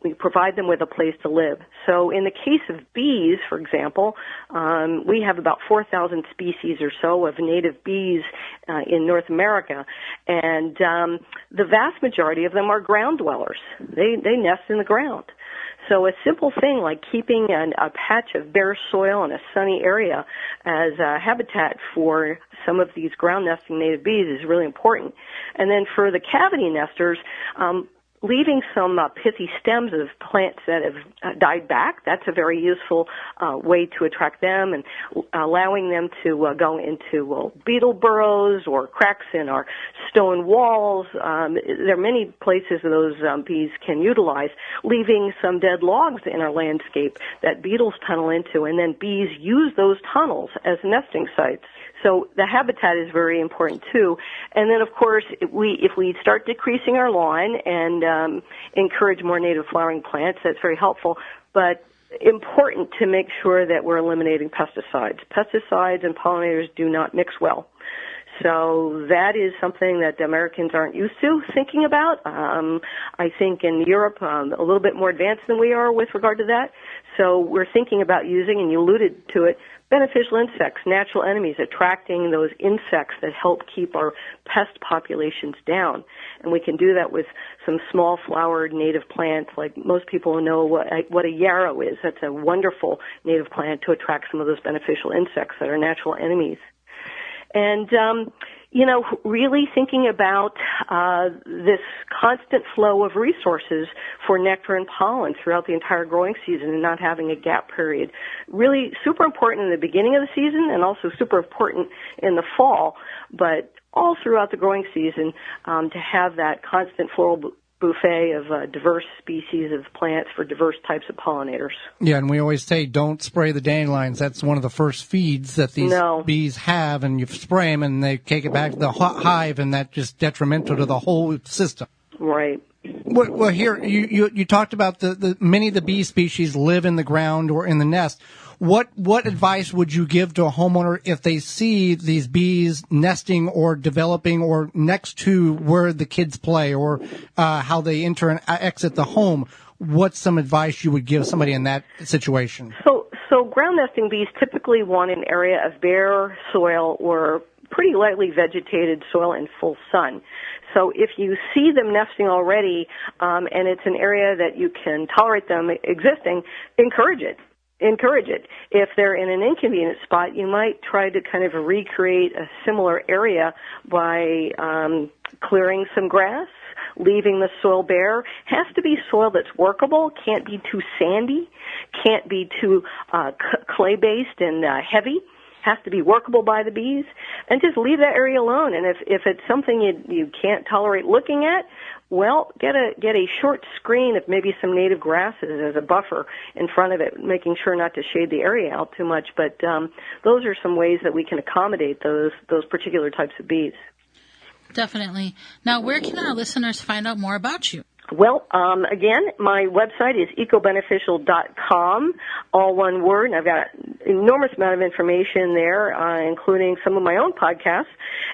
We provide them with a place to live. So in the case of bees, for example, we have about 4,000 species or so of native bees in North America, and the vast majority of them are ground dwellers. They nest in the ground. So a simple thing like keeping a patch of bare soil in a sunny area as a habitat for some of these ground nesting native bees is really important. And then for the cavity nesters, leaving some pithy stems of plants that have died back, that's a very useful way to attract them, and allowing them to go into beetle burrows or cracks in our stone walls. There are many places those bees can utilize, leaving some dead logs in our landscape that beetles tunnel into, and then bees use those tunnels as nesting sites. So the habitat is very important too. And then, of course, if we start decreasing our lawn and encourage more native flowering plants, that's very helpful. But important to make sure that we're eliminating pesticides. Pesticides and pollinators do not mix well. So that is something that Americans aren't used to thinking about. I think in Europe, a little bit more advanced than we are with regard to that. So we're thinking about using, and you alluded to it, beneficial insects, natural enemies, attracting those insects that help keep our pest populations down. And we can do that with some small flowered native plants, like most people know what a yarrow is. That's a wonderful native plant to attract some of those beneficial insects that are natural enemies. And, really thinking about this constant flow of resources for nectar and pollen throughout the entire growing season and not having a gap period. Really super important in the beginning of the season and also super important in the fall, but all throughout the growing season to have that constant floral buffet of diverse species of plants for diverse types of pollinators. Yeah, and we always say don't spray the dandelions. That's one of the first feeds that these bees have, and you spray them and they take it back to the hive, and that's just detrimental to the whole system. Right. Well, here, you talked about the many of the bee species live in the ground or in the nest. What advice would you give to a homeowner if they see these bees nesting or developing or next to where the kids play or how they enter and exit the home? What's some advice you would give somebody in that situation? So ground nesting bees typically want an area of bare soil or pretty lightly vegetated soil in full sun. So if you see them nesting already and it's an area that you can tolerate them existing, encourage it. If they're in an inconvenient spot, you might try to kind of recreate a similar area by clearing some grass, leaving the soil bare. Has to be soil that's workable, can't be too sandy, can't be too clay-based and heavy. Has to be workable by the bees, and just leave that area alone. And if it's something you can't tolerate looking at, well, get a short screen of maybe some native grasses as a buffer in front of it, making sure not to shade the area out too much. But those are some ways that we can accommodate those particular types of bees. Definitely. Now, where can our listeners find out more about you? Well, again, my website is ecobeneficial.com, all one word, and I've got an enormous amount of information there, including some of my own podcasts.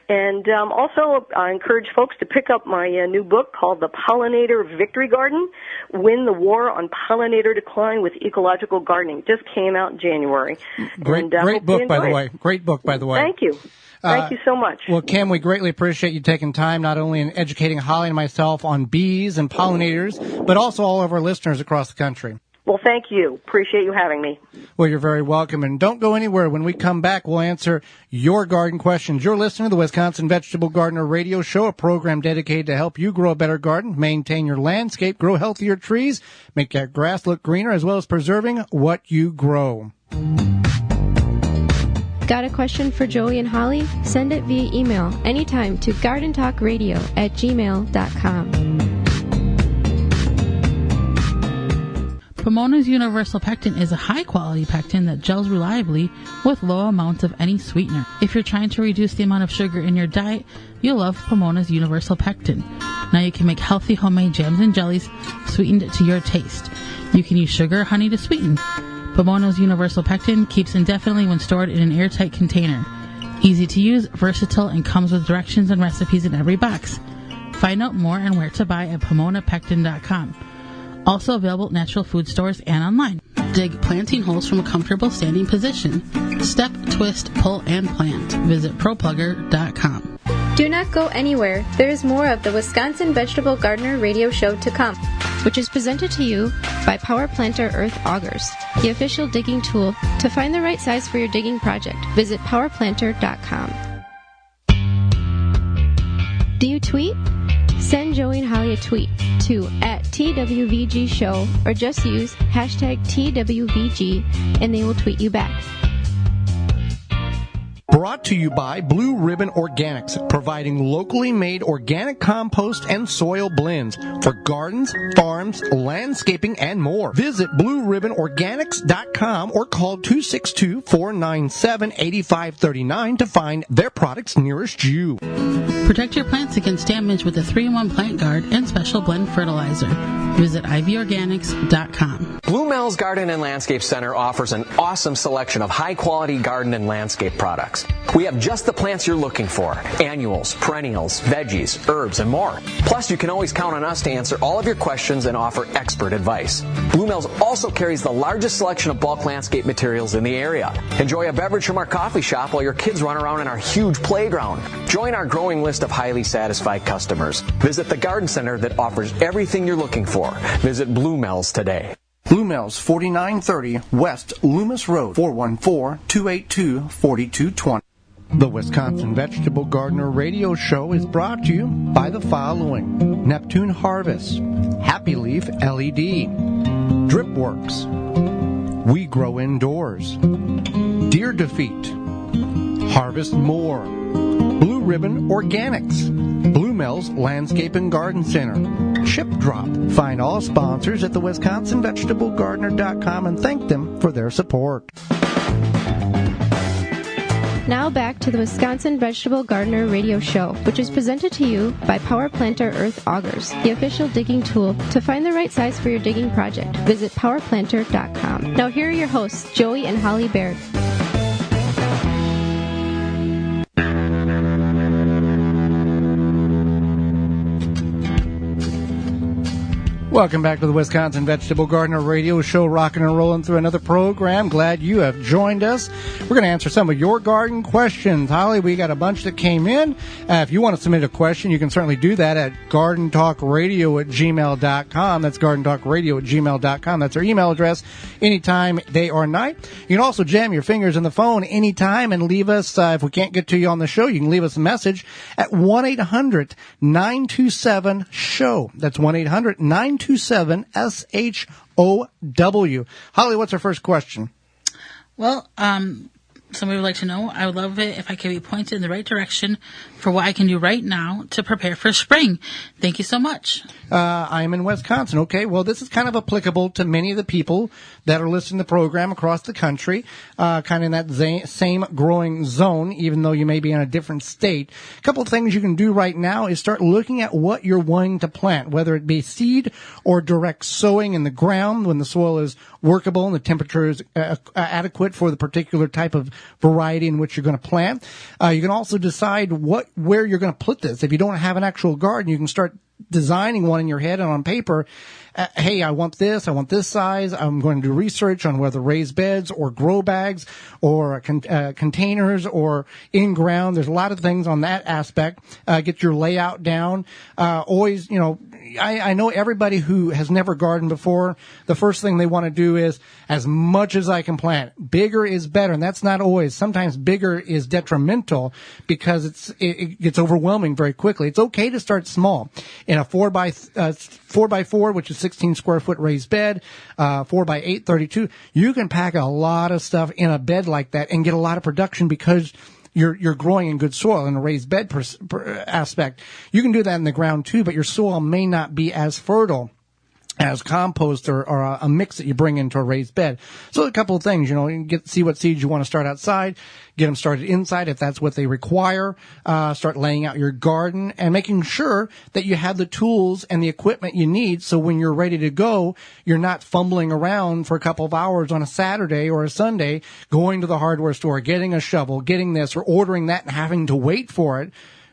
And also, I encourage folks to pick up my new book called The Pollinator Victory Garden, Win the War on Pollinator Decline with Ecological Gardening. Just came out in January. Great book, by the way. Great book, by the way. Thank you. Thank you so much. Well, Kim, we greatly appreciate you taking time, not only in educating Holly and myself on bees and pollinators, but also all of our listeners across the country. Well, thank you. Appreciate you having me. Well, you're very welcome. And don't go anywhere. When we come back, we'll answer your garden questions. You're listening to the Wisconsin Vegetable Gardener Radio Show, a program dedicated to help you grow a better garden, maintain your landscape, grow healthier trees, make that grass look greener, as well as preserving what you grow. Got a question for Joey and Holly? Send it via email anytime to gardentalkradio@gmail.com. Pomona's Universal Pectin is a high-quality pectin that gels reliably with low amounts of any sweetener. If you're trying to reduce the amount of sugar in your diet, you'll love Pomona's Universal Pectin. Now you can make healthy homemade jams and jellies sweetened to your taste. You can use sugar or honey to sweeten. Pomona's Universal Pectin keeps indefinitely when stored in an airtight container. Easy to use, versatile, and comes with directions and recipes in every box. Find out more and where to buy at PomonaPectin.com. Also available at natural food stores and online. Dig planting holes from a comfortable standing position. Step, twist, pull, and plant. Visit ProPlugger.com. Do not go anywhere. There is more of the Wisconsin Vegetable Gardener Radio Show to come, which is presented to you by Power Planter Earth Augers, the official digging tool. To find the right size for your digging project, visit PowerPlanter.com. Do you tweet? Send Joey and Holly a tweet to @TWVG Show or just use #TWVG and they will tweet you back. Brought to you by Blue Ribbon Organics, providing locally made organic compost and soil blends for gardens, farms, landscaping, and more. Visit BlueRibbonOrganics.com or call 262-497-8539 to find their products nearest you. Protect your plants against damage with a 3-in-1 plant guard and special blend fertilizer. Visit ivorganics.com. Blue Mel's Garden and Landscape Center offers an awesome selection of high-quality garden and landscape products. We have just the plants you're looking for: annuals, perennials, veggies, herbs, and more. Plus, you can always count on us to answer all of your questions and offer expert advice. Blue Mills also carries the largest selection of bulk landscape materials in the area. Enjoy a beverage from our coffee shop while your kids run around in our huge playground. Join our growing list of highly satisfied customers. Visit the garden center that offers everything you're looking for. Visit Blue Mills today. Blue Mills, 4930 West Loomis Road, 414-282-4220. The Wisconsin Vegetable Gardener Radio Show is brought to you by the following: Neptune Harvest, Happy Leaf LED, Dripworks, We Grow Indoors, Deer Defeat, Harvest More, Blue Ribbon Organics, Blue Mills Landscape and Garden Center, Chip Drop. Find all sponsors at the WisconsinVegetableGardener.com and thank them for their support. Now back to the Wisconsin Vegetable Gardener Radio Show, which is presented to you by Power Planter Earth Augers, the official digging tool. To find the right size for your digging project, visit PowerPlanter.com. Now here are your hosts, Joey and Holly Baird. Welcome back to the Wisconsin Vegetable Gardener Radio Show, rocking and rolling through another program. Glad you have joined us. We're going to answer some of your garden questions. Holly, we got a bunch that came in. If you want to submit a question, you can certainly do that at gardentalkradio@gmail.com. That's gardentalkradio@gmail.com. That's our email address, anytime, day or night. You can also jam your fingers in the phone anytime and leave us, if we can't get to you on the show, you can leave us a message at 1-800-927-SHOW. That's 1-800-927-SHOW. Holly, what's our first question? Well, somebody would like to know, I would love it if I could be pointed in the right direction for what I can do right now to prepare for spring. Thank you so much. I'm in Wisconsin. Okay, well, this is kind of applicable to many of the people that are listening to the program across the country, kind of in that same growing zone, even though you may be in a different state. A couple of things you can do right now is start looking at what you're wanting to plant, whether it be seed or direct sowing in the ground when the soil is workable and the temperature is adequate for the particular type of variety in which you're going to plant. You can also decide where you're going to put this. If you don't have an actual garden, you can start designing one in your head and on paper. Hey, I want this size. I'm going to do research on whether raised beds or grow bags or containers or in ground. There's a lot of things on that aspect. Get your layout down. Always, I know everybody who has never gardened before, the first thing they want to do is as much as I can plant. Bigger is better, and that's not always. Sometimes bigger is detrimental because it gets overwhelming very quickly. It's okay to start small. In a 4x4, which is 16 square foot raised bed, 4x8, 32, you can pack a lot of stuff in a bed like that and get a lot of production because you're growing in good soil in a raised bed aspect. You can do that in the ground too, but your soil may not be as fertile as compost or a mix that you bring into a raised bed. So a couple of things, see what seeds you want to start outside, get them started inside if that's what they require, start laying out your garden and making sure that you have the tools and the equipment you need so when you're ready to go, you're not fumbling around for a couple of hours on a Saturday or a Sunday, going to the hardware store, getting a shovel, getting this or ordering that and having to wait for it.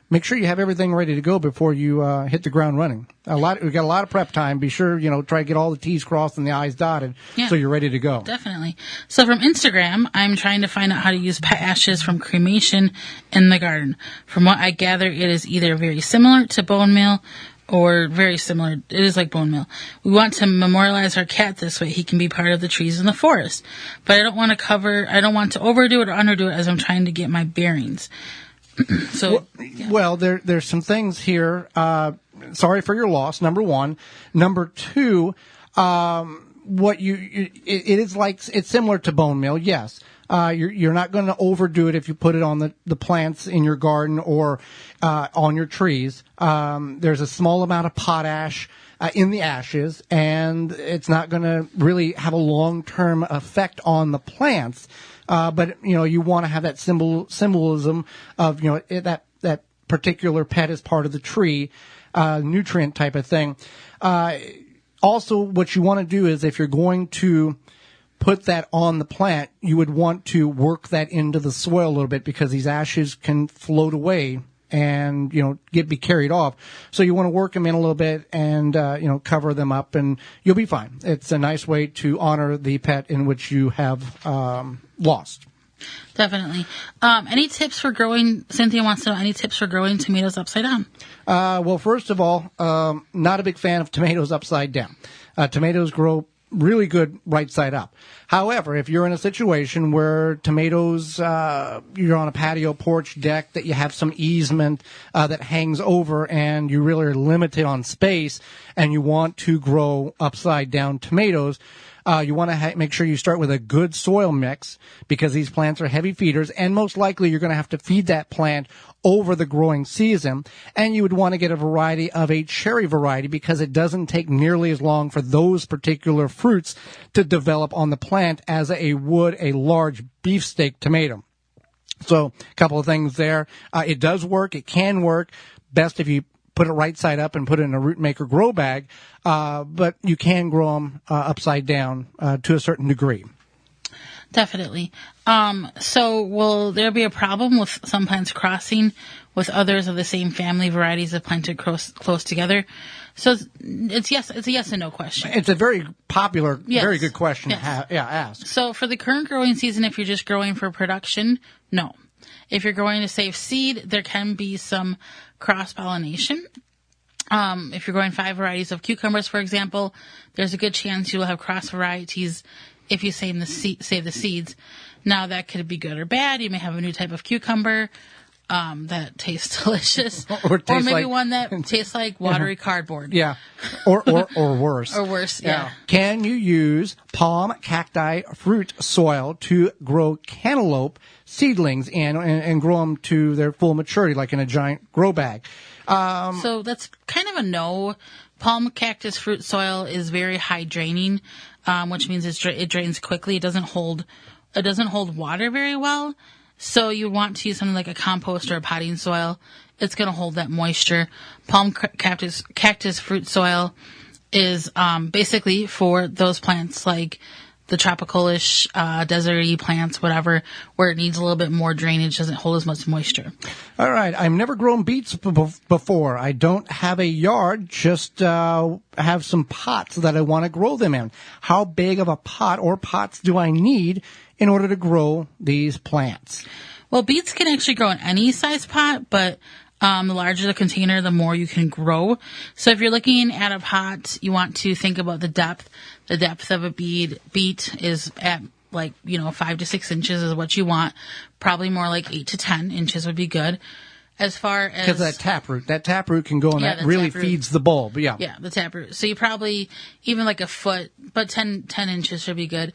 Make sure you have everything ready to go before you hit the ground running. We got a lot of prep time. Be sure, try to get all the T's crossed and the I's dotted so you're ready to go. Definitely. So from Instagram, I'm trying to find out how to use pet ashes from cremation in the garden. From what I gather, it is either very similar to bone meal or very similar. It is like bone meal. We want to memorialize our cat this way. He can be part of the trees in the forest. But I don't want to overdo it or underdo it as I'm trying to get my bearings. Well, there's some things here. Sorry for your loss. Number one. Number two, it's similar to bone meal. Yes. You're not going to overdo it if you put it on the plants in your garden or, on your trees. There's a small amount of potash, in the ashes, and it's not going to really have a long-term effect on the plants. But you want to have that symbolism of, that particular pet is part of the tree, nutrient type of thing. Also, what you want to do is if you're going to put that on the plant, you would want to work that into the soil a little bit because these ashes can float away and, be carried off. So you want to work them in a little bit and, cover them up, and you'll be fine. It's a nice way to honor the pet in which you have lost. Definitely. Any tips for growing, Cynthia wants to know, any tips for growing tomatoes upside down? Well, first of all, not a big fan of tomatoes upside down. Tomatoes grow really good right side up. However, if you're in a situation where tomatoes, you're on a patio porch deck that you have some easement that hangs over and you really are limited on space and you want to grow upside down tomatoes, you want to make sure you start with a good soil mix because these plants are heavy feeders, and most likely you're going to have to feed that plant over the growing season. And you would want to get a variety of a cherry variety because it doesn't take nearly as long for those particular fruits to develop on the plant as it would a large beefsteak tomato. So a couple of things there. It does work. It can work. Best if you put it right side up and put it in a root maker grow bag, but you can grow them upside down to a certain degree. Definitely. So will there be a problem with some plants crossing with others of the same family varieties of planted close together? So it's a yes and no question. It's a very popular, very good question to ask. So for the current growing season, if you're just growing for production, no. If you're going to save seed, there can be some cross-pollination. If you're growing 5 varieties of cucumbers, for example, there's a good chance you will have cross varieties if you save the seeds. Now, that could be good or bad. You may have a new type of cucumber that tastes delicious, or maybe one that tastes like watery cardboard. Yeah, or worse. Or worse, yeah. Can you use palm cacti fruit soil to grow cantaloupe seedlings and grow them to their full maturity, like in a giant grow bag? So that's kind of a no. Palm cactus fruit soil is very high draining, which means it drains quickly. It doesn't hold water very well. So you want to use something like a compost or a potting soil. It's going to hold that moisture. Palm cactus fruit soil is basically for those plants like the tropical-ish, deserty plants, whatever, where it needs a little bit more drainage, doesn't hold as much moisture. All right. I've never grown beets before. I don't have a yard, just have some pots that I want to grow them in. How big of a pot or pots do I need in order to grow these plants? Well, beets can actually grow in any size pot, but the larger the container, the more you can grow. So if you're looking at a pot, you want to think about the depth. The depth of a beet is at 5 to 6 inches is what you want. Probably more like 8 to 10 inches would be good. As far as because that taproot can go and that really feeds the bulb. Yeah, the taproot. So you probably even like a foot, but 10 inches should be good.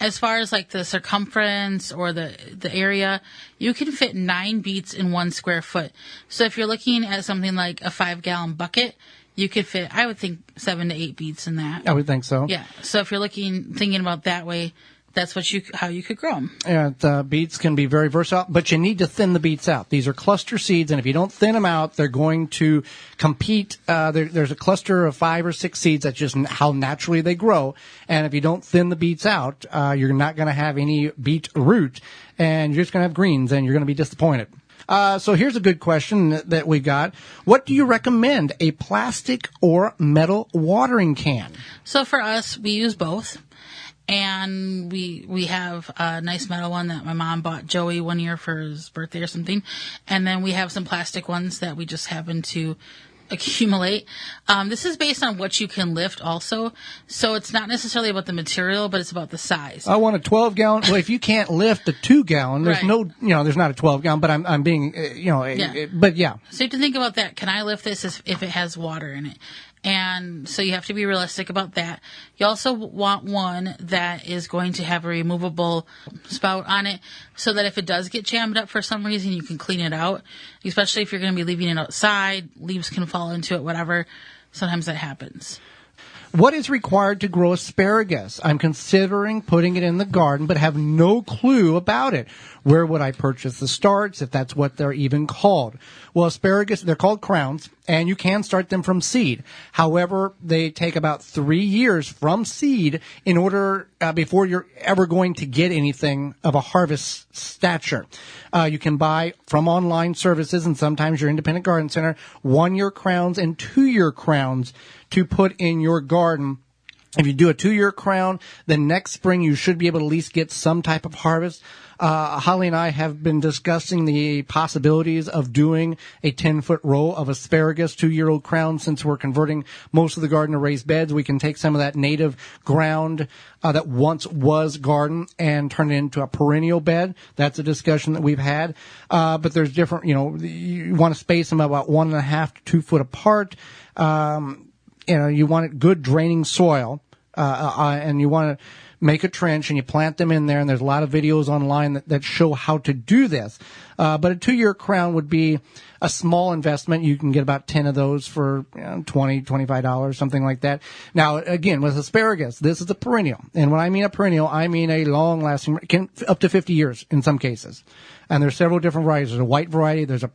As far as like the circumference or the area, you can fit 9 beets in 1 square foot. So if you're looking at something like a 5-gallon bucket, you could fit, I would think, 7 to 8 beets in that. I would think so. Yeah. So if you're thinking about that way, that's how you could grow them. Yeah, beets can be very versatile, but you need to thin the beets out. These are cluster seeds, and if you don't thin them out, they're going to compete. There's a cluster of 5 or 6 seeds. That's just how naturally they grow. And if you don't thin the beets out, you're not going to have any beet root, and you're just going to have greens, and you're going to be disappointed. So here's a good question that we got. What do you recommend, a plastic or metal watering can? So for us, we use both. And we have a nice metal one that my mom bought Joey one year for his birthday or something. And then we have some plastic ones that we just happen to accumulate. This is based on what you can lift also. So it's not necessarily about the material, but it's about the size. I want a 12-gallon. Well, if you can't lift a 2-gallon, there's there's not a 12-gallon, but I'm being, but yeah. So you have to think about that. Can I lift this if it has water in it? And so you have to be realistic about that. You also want one that is going to have a removable spout on it so that if it does get jammed up for some reason, you can clean it out, especially if you're going to be leaving it outside. Leaves can fall into it, whatever. Sometimes that happens. What is required to grow asparagus? I'm considering putting it in the garden, but have no clue about it. Where would I purchase the starts, if that's what they're even called? Well, asparagus, they're called crowns. and you can start them from seed. However, they take about 3 years from seed in order before you're ever going to get anything of a harvest stature. You can buy from online services and sometimes your independent garden center 1-year crowns and 2-year crowns to put in your garden. If you do a 2-year crown, then next spring you should be able to at least get some type of harvest. Holly and I have been discussing the possibilities of doing a 10-foot row of asparagus 2-year-old crown. Since we're converting most of the garden to raised beds, we can take some of that native ground that once was garden and turn it into a perennial bed. That's a discussion that we've had. But there's different, you want to space them about 1.5 to 2 foot apart. You want it good draining soil, and you want to make a trench and you plant them in there. And there's a lot of videos online that show how to do this. But a 2-year crown would be a small investment. You can get about 10 of those for $20, $25, something like that. Now, again, with asparagus, this is a perennial. And when I mean a perennial, I mean a long-lasting, up to 50 years in some cases. And there's several different varieties. There's a white variety, there's a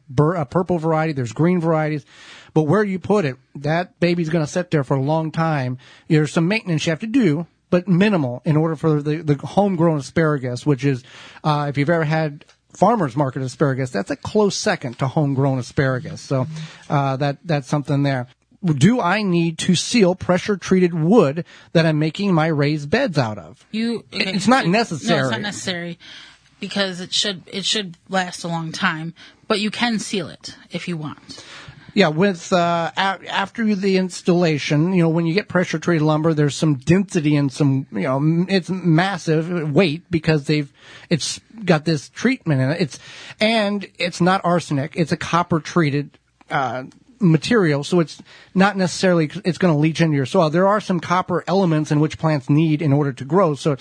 purple variety, there's green varieties. But where you put it, that baby's going to sit there for a long time. There's some maintenance you have to do, but minimal in order for the homegrown asparagus, which is, if you've ever had farmer's market asparagus, that's a close second to homegrown asparagus. So that's something there. Do I need to seal pressure-treated wood that I'm making my raised beds out of? It's not necessary. No, it's not necessary because it should last a long time, but you can seal it if you want. Yeah, with after the installation, when you get pressure treated lumber, there's some density and some, it's massive weight because it's got this treatment in it. It's not arsenic; it's a copper treated material, so it's not necessarily it's going to leach into your soil. There are some copper elements in which plants need in order to grow. So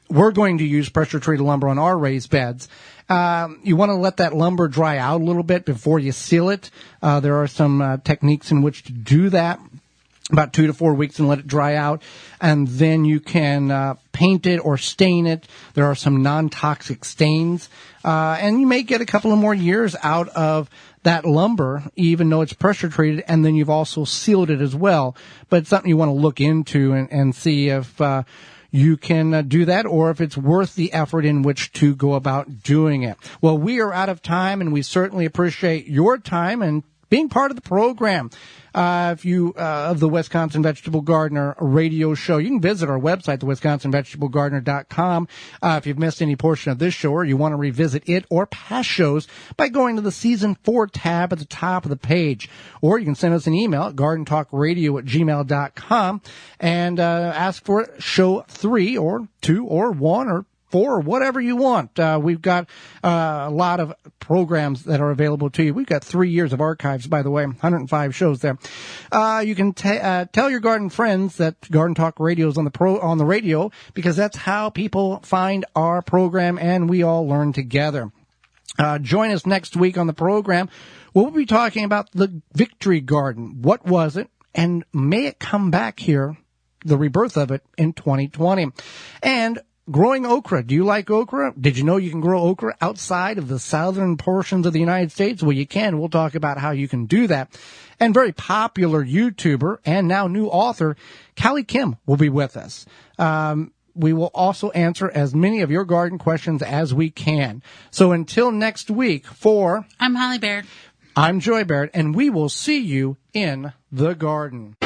we're going to use pressure treated lumber on our raised beds. You want to let that lumber dry out a little bit before you seal it. There are some techniques in which to do that, about 2 to 4 weeks, and let it dry out. And then you can paint it or stain it. There are some non-toxic stains. And you may get a couple of more years out of that lumber, even though it's pressure treated, and then you've also sealed it as well. But it's something you want to look into and see if you can do that, or if it's worth the effort in which to go about doing it. Well, we are out of time, and we certainly appreciate your time and being part of the program. If you of the Wisconsin Vegetable Gardener radio show, you can visit our website, thewisconsinvegetablegardener.com. If you've missed any portion of this show or you want to revisit it or past shows by going to the Season 4 tab at the top of the page. Or you can send us an email at gardentalkradio@gmail.com and ask for show 3 or 2 or 1 or 4 or whatever you want. We've got a lot of programs that are available to you. We've got 3 years of archives, by the way, 105 shows there. You can tell your garden friends that Garden Talk Radio is on the radio, because that's how people find our program and we all learn together. Join us next week on the program. We'll be talking about the Victory Garden. What was it? And may it come back here, the rebirth of it, in 2020. And growing okra. Do you like okra? Did you know you can grow okra outside of the southern portions of the United States? Well, you can. We'll talk about how you can do that. And very popular YouTuber and now new author, Callie Kim, will be with us. We will also answer as many of your garden questions as we can. So until next week, I'm Holly Baird. I'm Joy Baird, and we will see you in the garden.